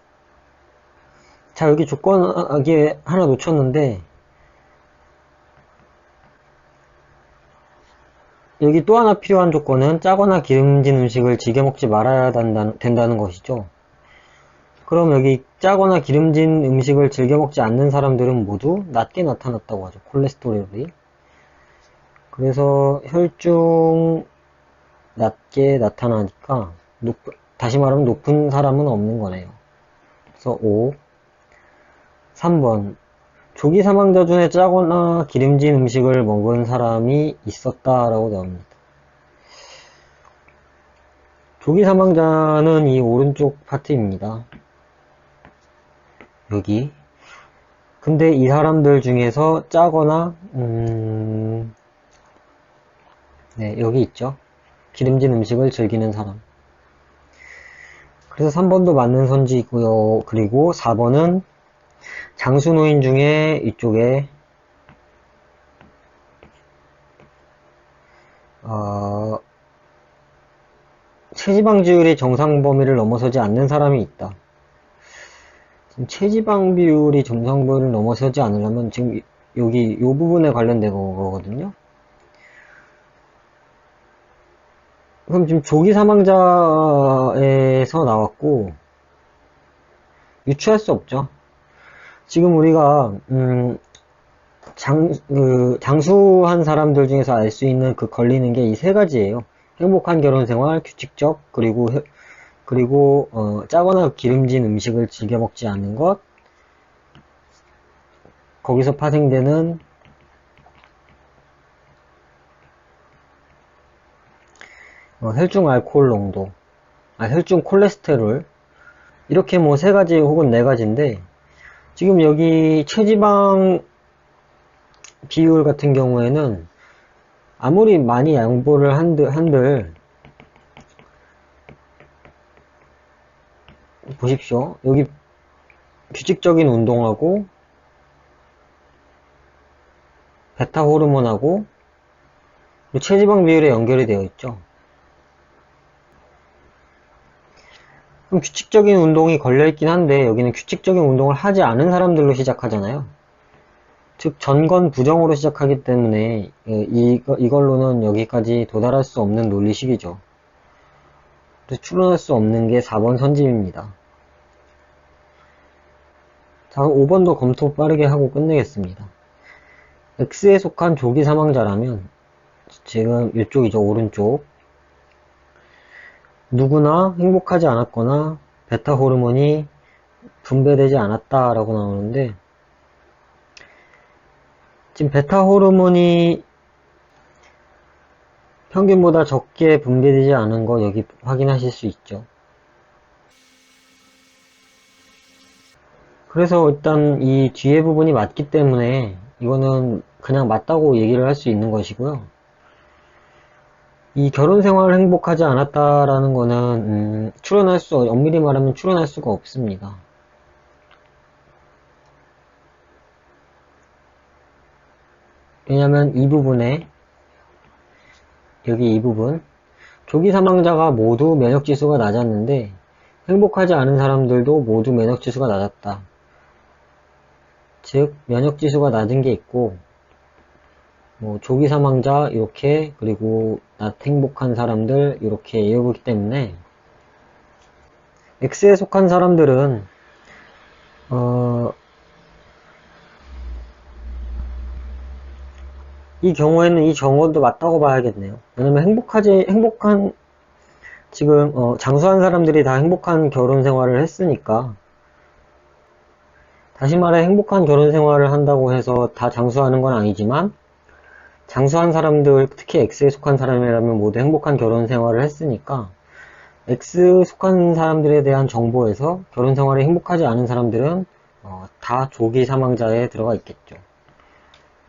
자, 여기 조건하게 하나 놓쳤는데 여기 또 하나 필요한 조건은 짜거나 기름진 음식을 즐겨 먹지 말아야 된다는 것이죠. 그럼 여기 짜거나 기름진 음식을 즐겨 먹지 않는 사람들은 모두 낮게 나타났다고 하죠. 콜레스테롤이. 그래서 혈중 낮게 나타나니까 다시 말하면 높은 사람은 없는 거네요. 그래서 5. 3번 조기 사망자 중에 짜거나 기름진 음식을 먹은 사람이 있었다라고 나옵니다. 조기 사망자는 이 오른쪽 파트입니다. 여기. 근데 이 사람들 중에서 짜거나 네, 여기 있죠. 기름진 음식을 즐기는 사람. 그래서 3번도 맞는 선지이고요. 그리고 4번은 장수노인 중에 이쪽에 체지방 비율이 정상 범위를 넘어서지 않는 사람이 있다. 지금 체지방 비율이 정상 범위를 넘어서지 않으려면 지금 여기 이 부분에 관련된 거거든요. 그럼 지금 조기 사망자에서 나왔고 유추할 수 없죠. 지금 우리가 장수한 사람들 중에서 알 수 있는 그 걸리는 게 이 세 가지예요. 행복한 결혼생활, 규칙적, 그리고 짜거나 기름진 음식을 즐겨 먹지 않는 것, 거기서 파생되는 혈중 알코올 농도, 혈중 콜레스테롤, 이렇게 뭐 세 가지 혹은 네 가지인데 지금 여기 체지방 비율 같은 경우에는 아무리 많이 양보를 한들 보십시오. 여기 규칙적인 운동하고 베타 호르몬하고 체지방 비율에 연결이 되어 있죠. 그럼 규칙적인 운동이 걸려있긴 한데 여기는 규칙적인 운동을 하지 않은 사람들로 시작하잖아요. 즉 전건 부정으로 시작하기 때문에 이걸로는 여기까지 도달할 수 없는 논리식이죠. 그래서 추론할 수 없는 게 4번 선지입니다. 자, 5번도 검토 빠르게 하고 끝내겠습니다. X에 속한 조기 사망자라면 지금 이쪽이죠. 오른쪽. 누구나 행복하지 않았거나 베타 호르몬이 분배되지 않았다라고 나오는데 지금 베타 호르몬이 평균보다 적게 분배되지 않은 거 여기 확인하실 수 있죠. 그래서 일단 이 뒤에 부분이 맞기 때문에 이거는 그냥 맞다고 얘기를 할 수 있는 것이고요. 이 결혼생활을 행복하지 않았다라는 거는 엄밀히 말하면 추론할 수가 없습니다. 왜냐면 이 부분에 여기 이 부분 조기 사망자가 모두 면역지수가 낮았는데 행복하지 않은 사람들도 모두 면역지수가 낮았다. 즉 면역지수가 낮은 게 있고 뭐 조기 사망자 이렇게 그리고 행복한 사람들 이렇게 이러기 때문에 X에 속한 사람들은 이 경우에는 이 정원도 맞다고 봐야겠네요. 왜냐면 지금 장수한 사람들이 다 행복한 결혼 생활을 했으니까, 다시 말해 행복한 결혼 생활을 한다고 해서 다 장수하는 건 아니지만, 장수한 사람들, 특히 X에 속한 사람이라면 모두 행복한 결혼 생활을 했으니까, X 속한 사람들에 대한 정보에서 결혼 생활이 행복하지 않은 사람들은 다 조기 사망자에 들어가 있겠죠.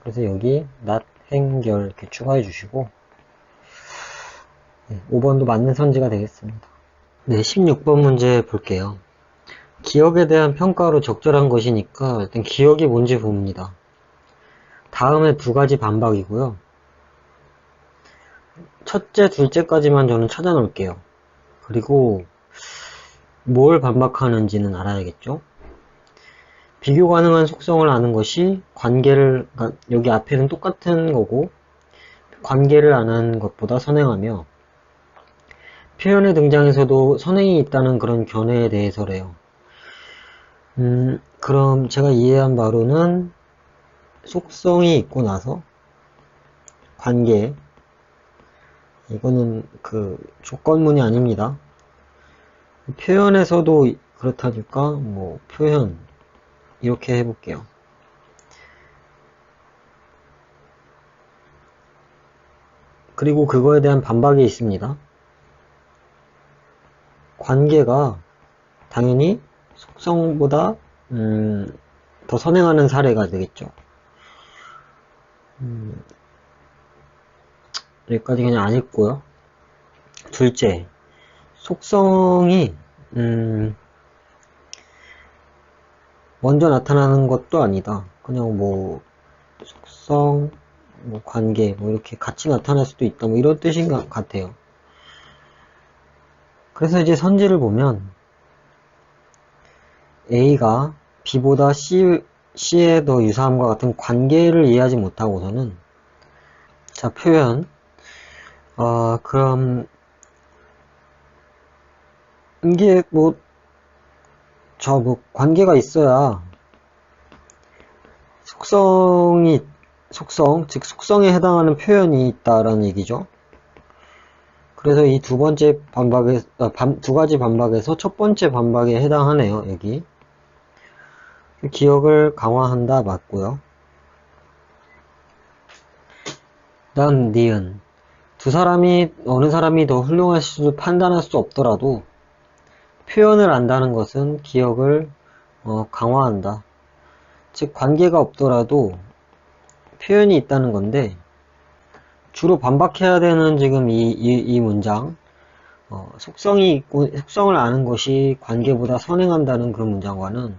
그래서 여기 not 행결 이렇게 추가해 주시고, 네, 5번도 맞는 선지가 되겠습니다. 네, 16번 문제 볼게요. 기억에 대한 평가로 적절한 것이니까 일단 기억이 뭔지 봅니다. 다음에 두 가지 반박이고요. 첫째, 둘째까지만 저는 찾아 놓을게요. 그리고 뭘 반박하는지는 알아야겠죠. 비교 가능한 속성을 아는 것이 그러니까 여기 앞에는 똑같은 거고, 관계를 아는 것보다 선행하며, 표현의 등장에서도 선행이 있다는 그런 견해에 대해서래요. 그럼 제가 이해한 바로는 속성이 있고 나서 관계, 이거는 그 조건문이 아닙니다. 표현에서도 그렇다니까 뭐 표현 이렇게 해볼게요. 그리고 그거에 대한 반박이 있습니다. 관계가 당연히 속성보다 더 선행하는 사례가 되겠죠. 여기까지 그냥 안 읽고요. 둘째, 속성이 먼저 나타나는 것도 아니다. 그냥 뭐 속성, 뭐 관계, 뭐 이렇게 같이 나타날 수도 있다. 뭐 이런 뜻인 것 같아요. 그래서 이제 선지를 보면 A가 B보다 C에 더 유사함과 같은 관계를 이해하지 못하고서는, 자, 표현, 그럼 이게 뭐 관계가 있어야 즉 속성에 해당하는 표현이 있다라는 얘기죠. 그래서 이 두 가지 반박에서 첫 번째 반박에 해당하네요, 여기. 기억을 강화한다 맞고요. 다음 니은. 어느 사람이 더 훌륭할 수 판단할 수 없더라도 표현을 안다는 것은 기억을 강화한다. 즉 관계가 없더라도 표현이 있다는 건데, 주로 반박해야 되는 지금 이 문장, 속성이 있고 속성을 아는 것이 관계보다 선행한다는 그런 문장과는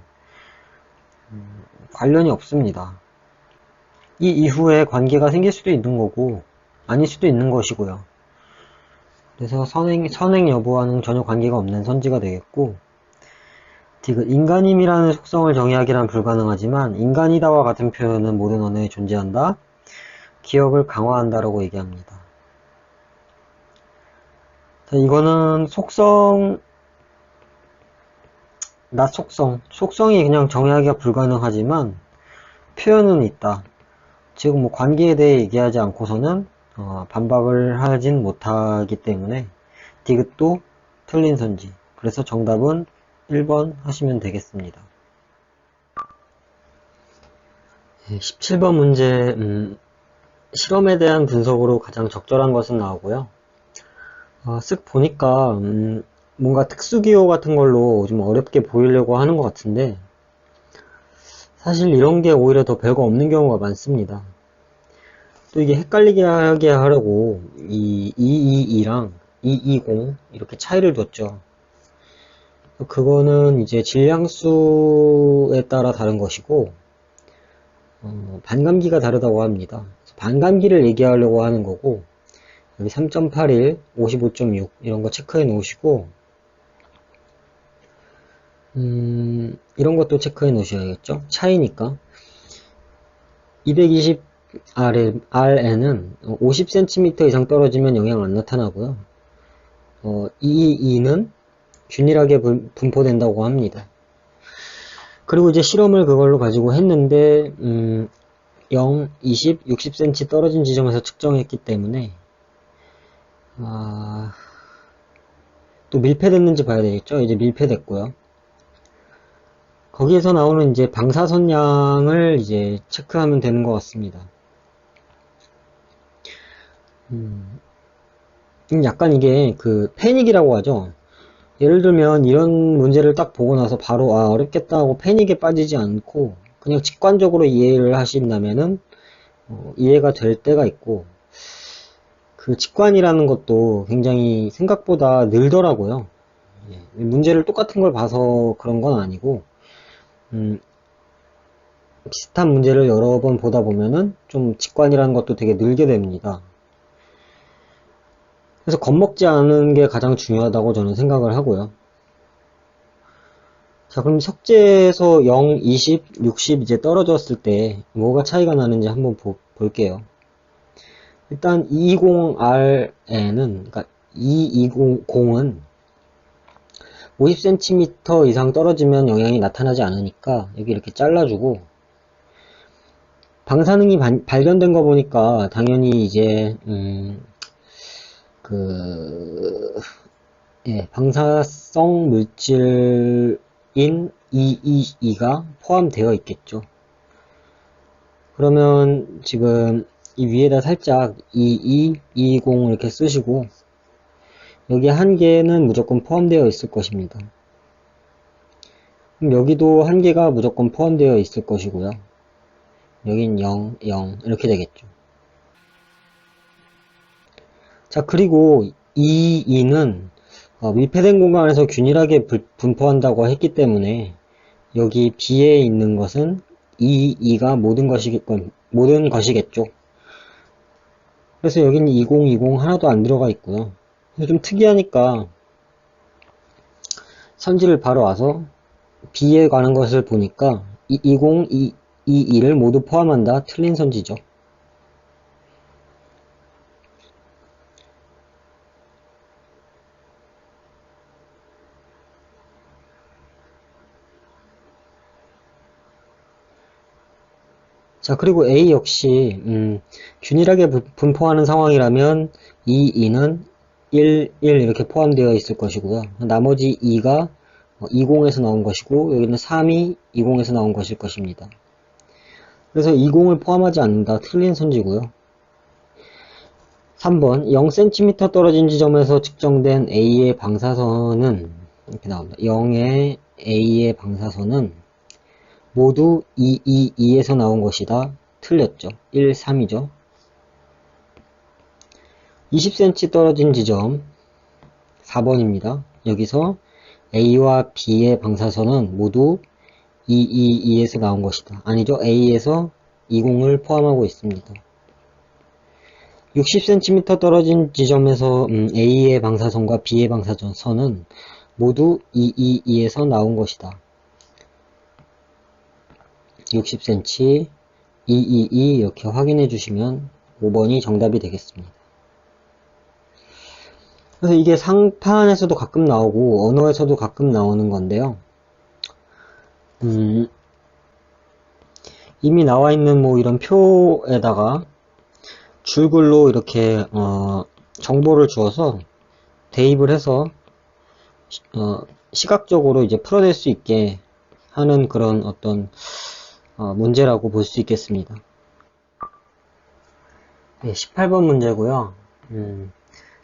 관련이 없습니다. 이 이후에 관계가 생길 수도 있는 거고 아닐 수도 있는 것이고요. 그래서 선행 여부와는 전혀 관계가 없는 선지가 되겠고, 디귿, 인간임이라는 속성을 정의하기란 불가능하지만 인간이다와 같은 표현은 모든 언어에 존재한다. 기억을 강화한다라고 얘기합니다. 자, 이거는 속성이 그냥 정의하기가 불가능하지만 표현은 있다. 지금 뭐 관계에 대해 얘기하지 않고서는 반박을 하진 못하기 때문에 디귿도 틀린 선지. 그래서 정답은 1번 하시면 되겠습니다. 17번 문제, 실험에 대한 분석으로 가장 적절한 것은 나오고요. 쓱 보니까 뭔가 특수기호 같은 걸로 좀 어렵게 보이려고 하는 것 같은데, 사실 이런 게 오히려 더 별거 없는 경우가 많습니다. 또 이게 헷갈리게 하게 하려고 이 222랑 220 이렇게 차이를 뒀죠. 그거는 이제 질량수에 따라 다른 것이고, 반감기가 다르다고 합니다. 반감기를 얘기하려고 하는 거고, 여기 3.81, 55.6 이런 거 체크해 놓으시고, 이런 것도 체크해 놓으셔야겠죠. 차이니까 220R에는 50cm 이상 떨어지면 영향 안 나타나고요. 222는 균일하게 분포된다고 합니다. 그리고 이제 실험을 그걸로 가지고 했는데 0, 20, 60cm 떨어진 지점에서 측정했기 때문에 또 밀폐됐는지 봐야 되겠죠. 이제 밀폐됐고요. 거기에서 나오는 이제 방사선량을 이제 체크하면 되는 것 같습니다. 약간 이게 그 패닉이라고 하죠. 예를 들면 이런 문제를 딱 보고 나서 바로 어렵겠다 하고 패닉에 빠지지 않고 그냥 직관적으로 이해를 하신다면은 이해가 될 때가 있고, 그 직관이라는 것도 굉장히 생각보다 늘더라고요. 문제를 똑같은 걸 봐서 그런 건 아니고 비슷한 문제를 여러 번 보다 보면은 좀 직관이라는 것도 되게 늘게 됩니다. 그래서 겁먹지 않은 게 가장 중요하다고 저는 생각을 하고요. 자, 그럼 석재에서 0, 20, 60 이제 떨어졌을 때 뭐가 차이가 나는지 한번 볼게요. 일단 220R에는, 그러니까 220은 50cm 이상 떨어지면 영향이 나타나지 않으니까 여기 이렇게 잘라주고, 방사능이 발견된 거 보니까 당연히 이제 방사성 물질인 222가 포함되어 있겠죠. 그러면 지금 이 위에다 살짝 22, 220 이렇게 쓰시고, 여기 한 개는 무조건 포함되어 있을 것입니다. 그럼 여기도 한 개가 무조건 포함되어 있을 것이고요. 여긴 0, 0 이렇게 되겠죠. 자, 그리고 2는 밀폐된 공간에서 균일하게 분포한다고 했기 때문에 여기 B에 있는 것은 2가 모든 것이겠죠. 그래서 여기는 20, 20 하나도 안 들어가 있고요. 좀 특이하니까 선지를 바로 와서 B에 관한 것을 보니까 20, 22를 모두 포함한다. 틀린 선지죠. 자, 그리고 A 역시 균일하게 분포하는 상황이라면 2는 1, 1 이렇게 포함되어 있을 것이고요. 나머지 2가 20에서 나온 것이고, 여기는 3이 20에서 나온 것일 것입니다. 그래서 20을 포함하지 않는다. 틀린 선지고요. 3번 0cm 떨어진 지점에서 측정된 A의 방사선은 이렇게 나옵니다. 0의 A의 방사선은 모두 2에서 나온 것이다. 틀렸죠. 1, 3이죠. 20cm 떨어진 지점 4번입니다. 여기서 A와 B의 방사선은 모두 2에서 나온 것이다. 아니죠. A에서 20을 포함하고 있습니다. 60cm 떨어진 지점에서 A의 방사선과 B의 방사선은 모두 2에서 나온 것이다. 60cm, 222 이렇게 확인해 주시면 5번이 정답이 되겠습니다. 그래서 이게 상판에서도 가끔 나오고 언어에서도 가끔 나오는 건데요. 이미 나와 있는 뭐 이런 표에다가 줄글로 이렇게 정보를 주어서 대입을 해서 시각적으로 이제 풀어낼 수 있게 하는 그런 어떤 문제라고 볼 수 있겠습니다. 네, 18번 문제고요.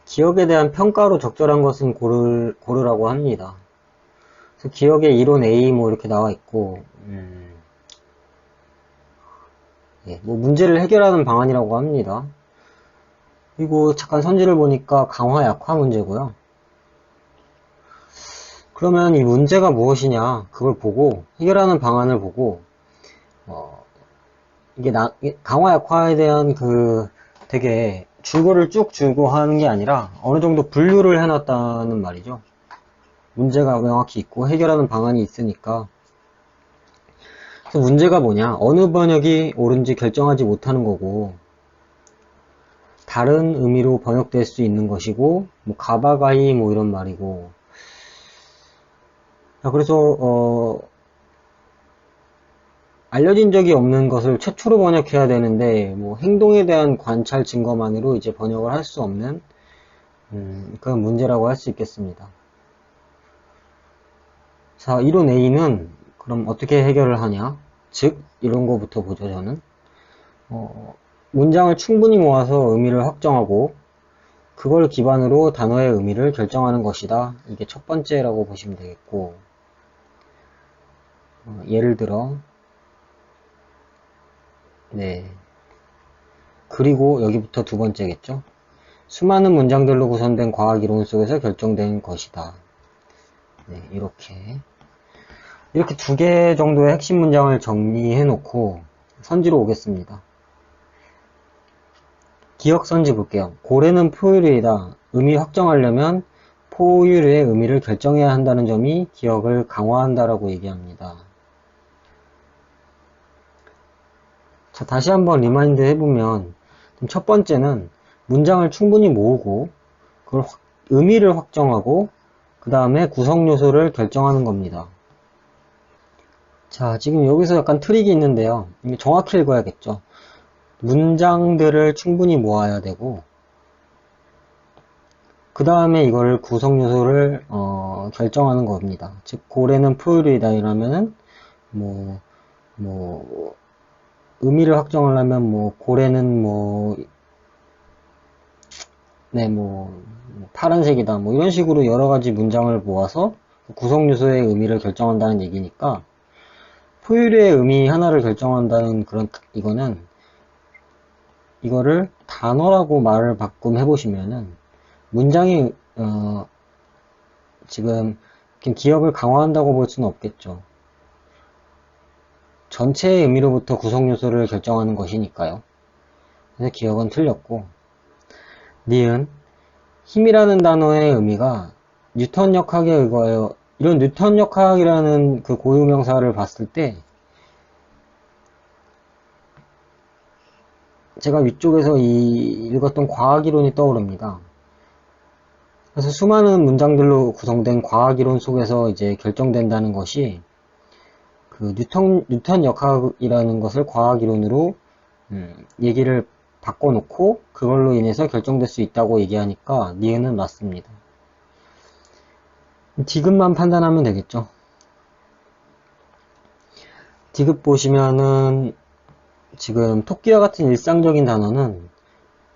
기억에 대한 평가로 적절한 것은 고르라고 합니다. 그래서 기억의 이론 A 뭐 이렇게 나와 있고, 뭐 문제를 해결하는 방안이라고 합니다. 그리고 잠깐 선지를 보니까 강화 약화 문제고요. 그러면 이 문제가 무엇이냐 그걸 보고 해결하는 방안을 보고 이게 강화 약화에 대한 되게 줄거를 쭉 주고 하는 게 아니라 어느 정도 분류를 해놨다는 말이죠. 문제가 명확히 있고 해결하는 방안이 있으니까. 그래서 문제가 뭐냐, 어느 번역이 옳은지 결정하지 못하는 거고, 다른 의미로 번역될 수 있는 것이고, 뭐 가바가이 뭐 이런 말이고, 자, 그래서 알려진 적이 없는 것을 최초로 번역해야 되는데 뭐 행동에 대한 관찰 증거만으로 이제 번역을 할 수 없는 그런 문제라고 할 수 있겠습니다. 자, 이론 A는 그럼 어떻게 해결을 하냐? 즉, 이런 거부터 보죠, 저는. 문장을 충분히 모아서 의미를 확정하고 그걸 기반으로 단어의 의미를 결정하는 것이다. 이게 첫 번째라고 보시면 되겠고, 예를 들어, 네. 그리고 여기부터 두 번째겠죠. 수많은 문장들로 구성된 과학 이론 속에서 결정된 것이다. 네, 이렇게 두 개 정도의 핵심 문장을 정리해 놓고 선지로 오겠습니다. 기억 선지 볼게요. 고래는 포유류이다. 의미 확정하려면 포유류의 의미를 결정해야 한다는 점이 기억을 강화한다라고 얘기합니다. 자, 다시 한번 리마인드 해보면 첫 번째는 문장을 충분히 모으고 그걸 의미를 확정하고 그 다음에 구성 요소를 결정하는 겁니다. 자, 지금 여기서 약간 트릭이 있는데요. 이게 정확히 읽어야겠죠. 문장들을 충분히 모아야 되고 그 다음에 이걸 구성 요소를 결정하는 겁니다. 즉 고래는 포유류이다 이러면은 뭐 의미를 확정하려면 뭐 고래는 파란색이다 뭐 이런 식으로 여러 가지 문장을 모아서 구성 요소의 의미를 결정한다는 얘기니까 포유류의 의미 하나를 결정한다는 이거를 단어라고 말을 바꿈 해보시면은 문장이 지금 기억을 강화한다고 볼 수는 없겠죠. 전체의 의미로부터 구성 요소를 결정하는 것이니까요. 그래서 기억은 틀렸고, 니은 힘이라는 단어의 의미가 뉴턴 역학에 의거하여 이런 뉴턴 역학이라는 그 고유명사를 봤을 때 제가 위쪽에서 읽었던 과학이론이 떠오릅니다. 그래서 수많은 문장들로 구성된 과학이론 속에서 이제 결정된다는 것이 그 뉴턴 역학이라는 것을 과학이론으로 얘기를 바꿔놓고 그걸로 인해서 결정될 수 있다고 얘기하니까 니은은 맞습니다. 디귿만 판단하면 되겠죠. 디귿 보시면은 지금 토끼와 같은 일상적인 단어는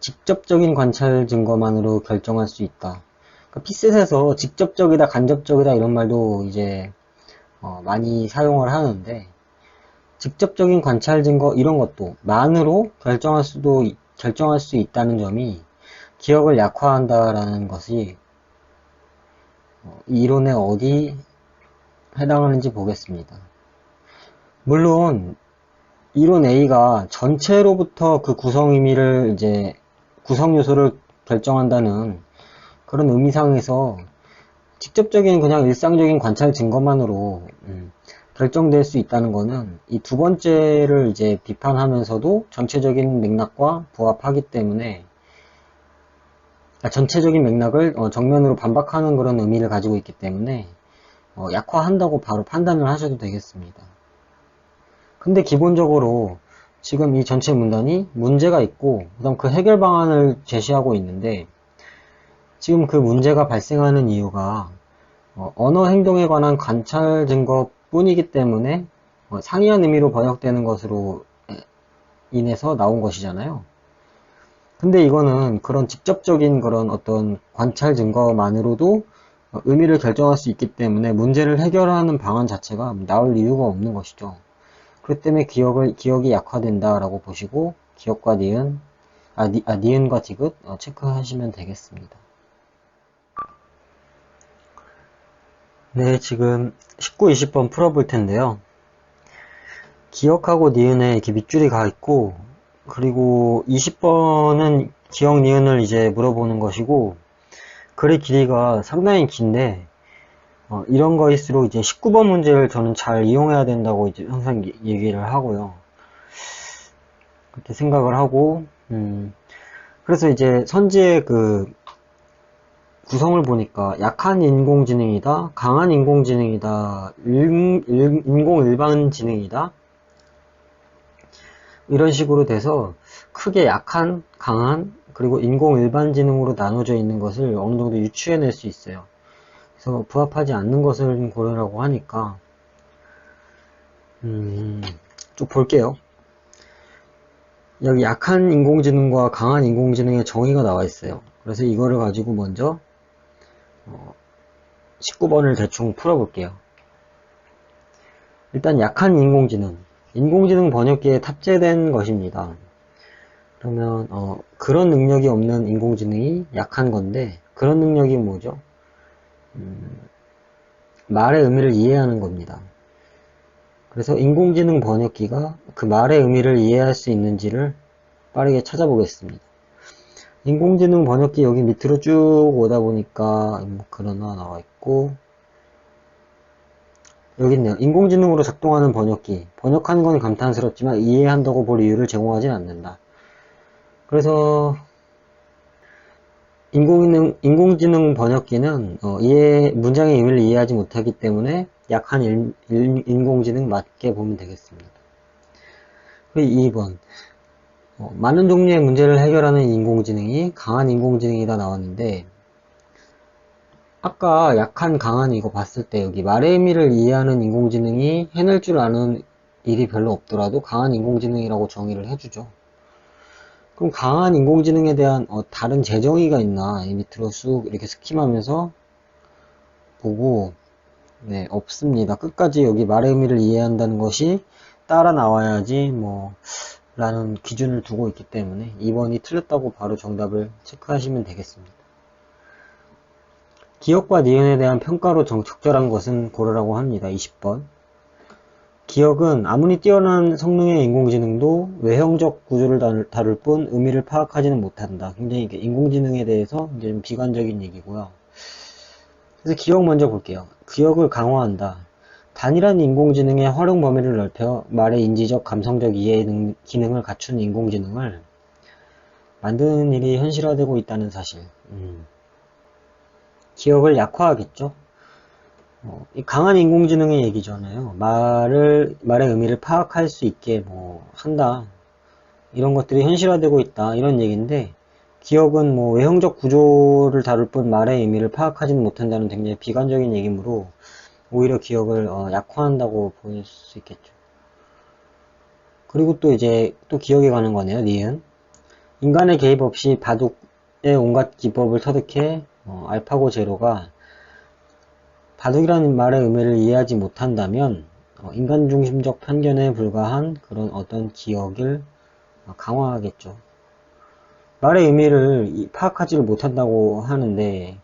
직접적인 관찰 증거만으로 결정할 수 있다. 그러니까 피셋에서 직접적이다, 간접적이다 이런 말도 이제 많이 사용을 하는데 직접적인 관찰 증거 이런 것도 만으로 결정할 수 있다는 점이 기억을 약화한다라는 것이 이 이론에 어디 해당하는지 보겠습니다. 물론 이론 A가 전체로부터 그 구성 의미를 이제 구성 요소를 결정한다는 그런 의미상에서 직접적인 그냥 일상적인 관찰 증거만으로 결정될 수 있다는 것은 이 두 번째를 이제 비판하면서도 전체적인 맥락과 부합하기 때문에 전체적인 맥락을 정면으로 반박하는 그런 의미를 가지고 있기 때문에 약화한다고 바로 판단을 하셔도 되겠습니다. 근데 기본적으로 지금 이 전체 문단이 문제가 있고 그다음 그 해결 방안을 제시하고 있는데 지금 그 문제가 발생하는 이유가 언어 행동에 관한 관찰 증거 뿐이기 때문에 상이한 의미로 번역되는 것으로 인해서 나온 것이잖아요. 근데 이거는 그런 직접적인 그런 어떤 관찰 증거만으로도 의미를 결정할 수 있기 때문에 문제를 해결하는 방안 자체가 나올 이유가 없는 것이죠. 그렇기 때문에 기억이 약화된다라고 보시고 기억과 니은과 디귿 체크하시면 되겠습니다. 네, 지금 19, 20번 풀어볼 텐데요. 기억하고 니은에 이렇게 밑줄이 가 있고, 그리고 20번은 기억 니은을 이제 물어보는 것이고, 글의 길이가 상당히 긴데, 이런 거일수록 이제 19번 문제를 저는 잘 이용해야 된다고 이제 항상 얘기를 하고요. 그렇게 생각을 하고, 그래서 이제 선지의 구성을 보니까 약한 인공지능이다, 강한 인공지능이다, 인공 일반지능이다, 이런 식으로 돼서 크게 약한, 강한, 그리고 인공 일반지능으로 나눠져 있는 것을 어느 정도 유추해낼 수 있어요. 그래서 부합하지 않는 것을 고르라고 하니까 좀 볼게요. 여기 약한 인공지능과 강한 인공지능의 정의가 나와 있어요. 그래서 이거를 가지고 먼저 19번을 대충 풀어볼게요. 일단 약한 인공지능, 인공지능 번역기에 탑재된 것입니다. 그러면 그런 능력이 없는 인공지능이 약한 건데, 그런 능력이 뭐죠? 말의 의미를 이해하는 겁니다. 그래서 인공지능 번역기가 그 말의 의미를 이해할 수 있는지를 빠르게 찾아보겠습니다. 인공지능 번역기 여기 밑으로 쭉 오다 보니까 그러나 나와 있고, 여기 있네요. 인공지능으로 작동하는 번역기. 번역하는 건 감탄스럽지만 이해한다고 볼 이유를 제공하진 않는다. 그래서 인공지능 번역기는 문장의 의미를 이해하지 못하기 때문에 약한 인공지능 맞게 보면 되겠습니다. 그리고 2번 많은 종류의 문제를 해결하는 인공지능이 강한 인공지능이다 나왔는데, 아까 약한 강한 이거 봤을 때 여기 말의 의미를 이해하는 인공지능이 해낼 줄 아는 일이 별로 없더라도 강한 인공지능이라고 정의를 해주죠. 그럼 강한 인공지능에 대한 다른 재정의가 있나 이 밑으로 쑥 이렇게 스kim하면서 보고, 네, 없습니다. 끝까지 여기 말의 의미를 이해한다는 것이 따라 나와야지 라는 기준을 두고 있기 때문에 2번이 틀렸다고 바로 정답을 체크하시면 되겠습니다. 기억과 니은에 대한 평가로 적절한 것은 고르라고 합니다. 20번. 기억은 아무리 뛰어난 성능의 인공지능도 외형적 구조를 다룰 뿐 의미를 파악하지는 못한다. 굉장히 인공지능에 대해서 이제 좀 비관적인 얘기고요. 그래서 기억 먼저 볼게요. 기억을 강화한다. 단일한 인공지능의 활용 범위를 넓혀 말의 인지적, 감성적 이해 기능을 갖춘 인공지능을 만드는 일이 현실화되고 있다는 사실. 기억을 약화하겠죠. 강한 인공지능의 얘기잖아요. 말의 의미를 파악할 수 있게 한다. 이런 것들이 현실화되고 있다. 이런 얘기인데, 기억은 외형적 구조를 다룰 뿐 말의 의미를 파악하지는 못한다는 굉장히 비관적인 얘기므로 오히려 기억을 약화한다고 볼 수 있겠죠. 그리고 또 이제 또 기억에 가는 거네요. 니은. 인간의 개입 없이 바둑의 온갖 기법을 터득해 알파고 제로가 바둑이라는 말의 의미를 이해하지 못한다면 인간 중심적 편견에 불과한 그런 어떤 기억을 강화하겠죠. 말의 의미를 파악하지를 못한다고 하는데,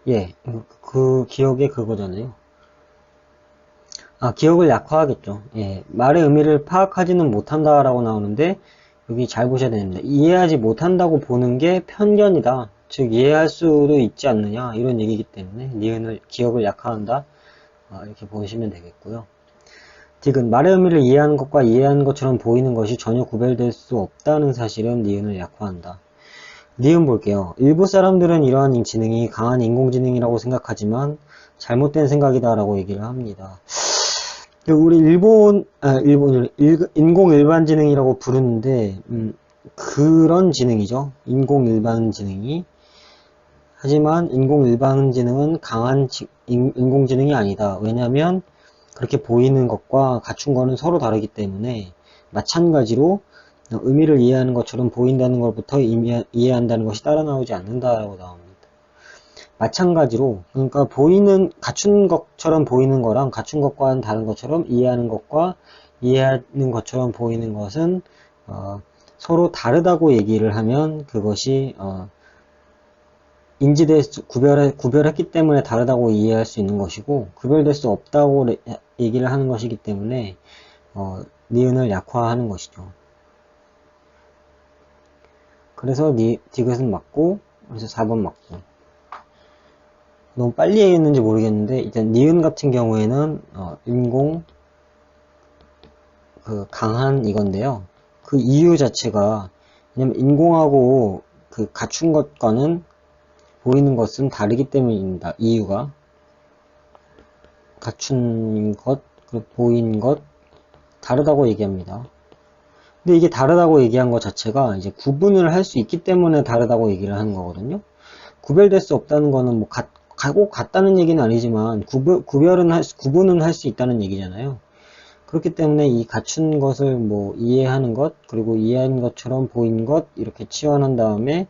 예, 그 기억이 그거잖아요. 기억을 약화하겠죠. 예, 말의 의미를 파악하지는 못한다라고 나오는데, 여기 잘 보셔야 됩니다. 이해하지 못한다고 보는 게 편견이다. 즉 이해할 수도 있지 않느냐 이런 얘기이기 때문에 니은을 기억을 약화한다 이렇게 보시면 되겠고요. 디귿 말의 의미를 이해하는 것과 이해하는 것처럼 보이는 것이 전혀 구별될 수 없다는 사실은 니은을 약화한다. 니은 볼게요. 일부 사람들은 이러한 지능이 강한 인공지능이라고 생각하지만 잘못된 생각이다 라고 얘기를 합니다. 우리 인공 일반지능이라고 부르는데 그런 지능이죠. 인공 일반지능이. 하지만 인공 일반지능은 강한 인공지능이 아니다. 왜냐하면 그렇게 보이는 것과 갖춘 거는 서로 다르기 때문에 마찬가지로 의미를 이해하는 것처럼 보인다는 것부터 이해한다는 것이 따라 나오지 않는다라고 나옵니다. 마찬가지로 그러니까 갖춘 것처럼 보이는 거랑 갖춘 것과는 다른 것처럼 이해하는 것과 이해하는 것처럼 보이는 것은 서로 다르다고 얘기를 하면 그것이 구별했기 때문에 다르다고 이해할 수 있는 것이고, 구별될 수 없다고 얘기를 하는 것이기 때문에 니은을 약화하는 것이죠. 그래서 디귿은 맞고, 그래서 4번 맞고. 너무 빨리 했는지 모르겠는데 일단 니은 같은 경우에는 강한 이건데요. 그 이유 자체가 왜냐면 인공하고 그 갖춘 것과는 보이는 것은 다르기 때문입니다. 이유가 갖춘 것, 보인 것 다르다고 얘기합니다. 근데 이게 다르다고 얘기한 것 자체가 이제 구분을 할 수 있기 때문에 다르다고 얘기를 하는 거거든요. 구별될 수 없다는 거는 뭐 꼭 같다는 얘기는 아니지만 구분은 할 수 있다는 얘기잖아요. 그렇기 때문에 이 갖춘 것을 뭐 이해하는 것, 그리고 이해한 것처럼 보인 것 이렇게 치환한 다음에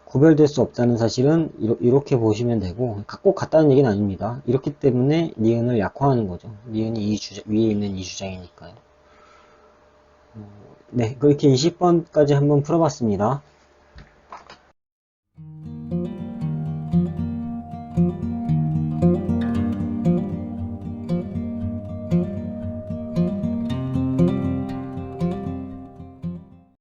구별될 수 없다는 사실은 이렇게 보시면 되고, 꼭 같다는 얘기는 아닙니다. 이렇기 때문에 니은을 약화하는 거죠. 니은이 위에 있는 이 주장이니까요. 네, 그렇게 20번까지 한번 풀어봤습니다.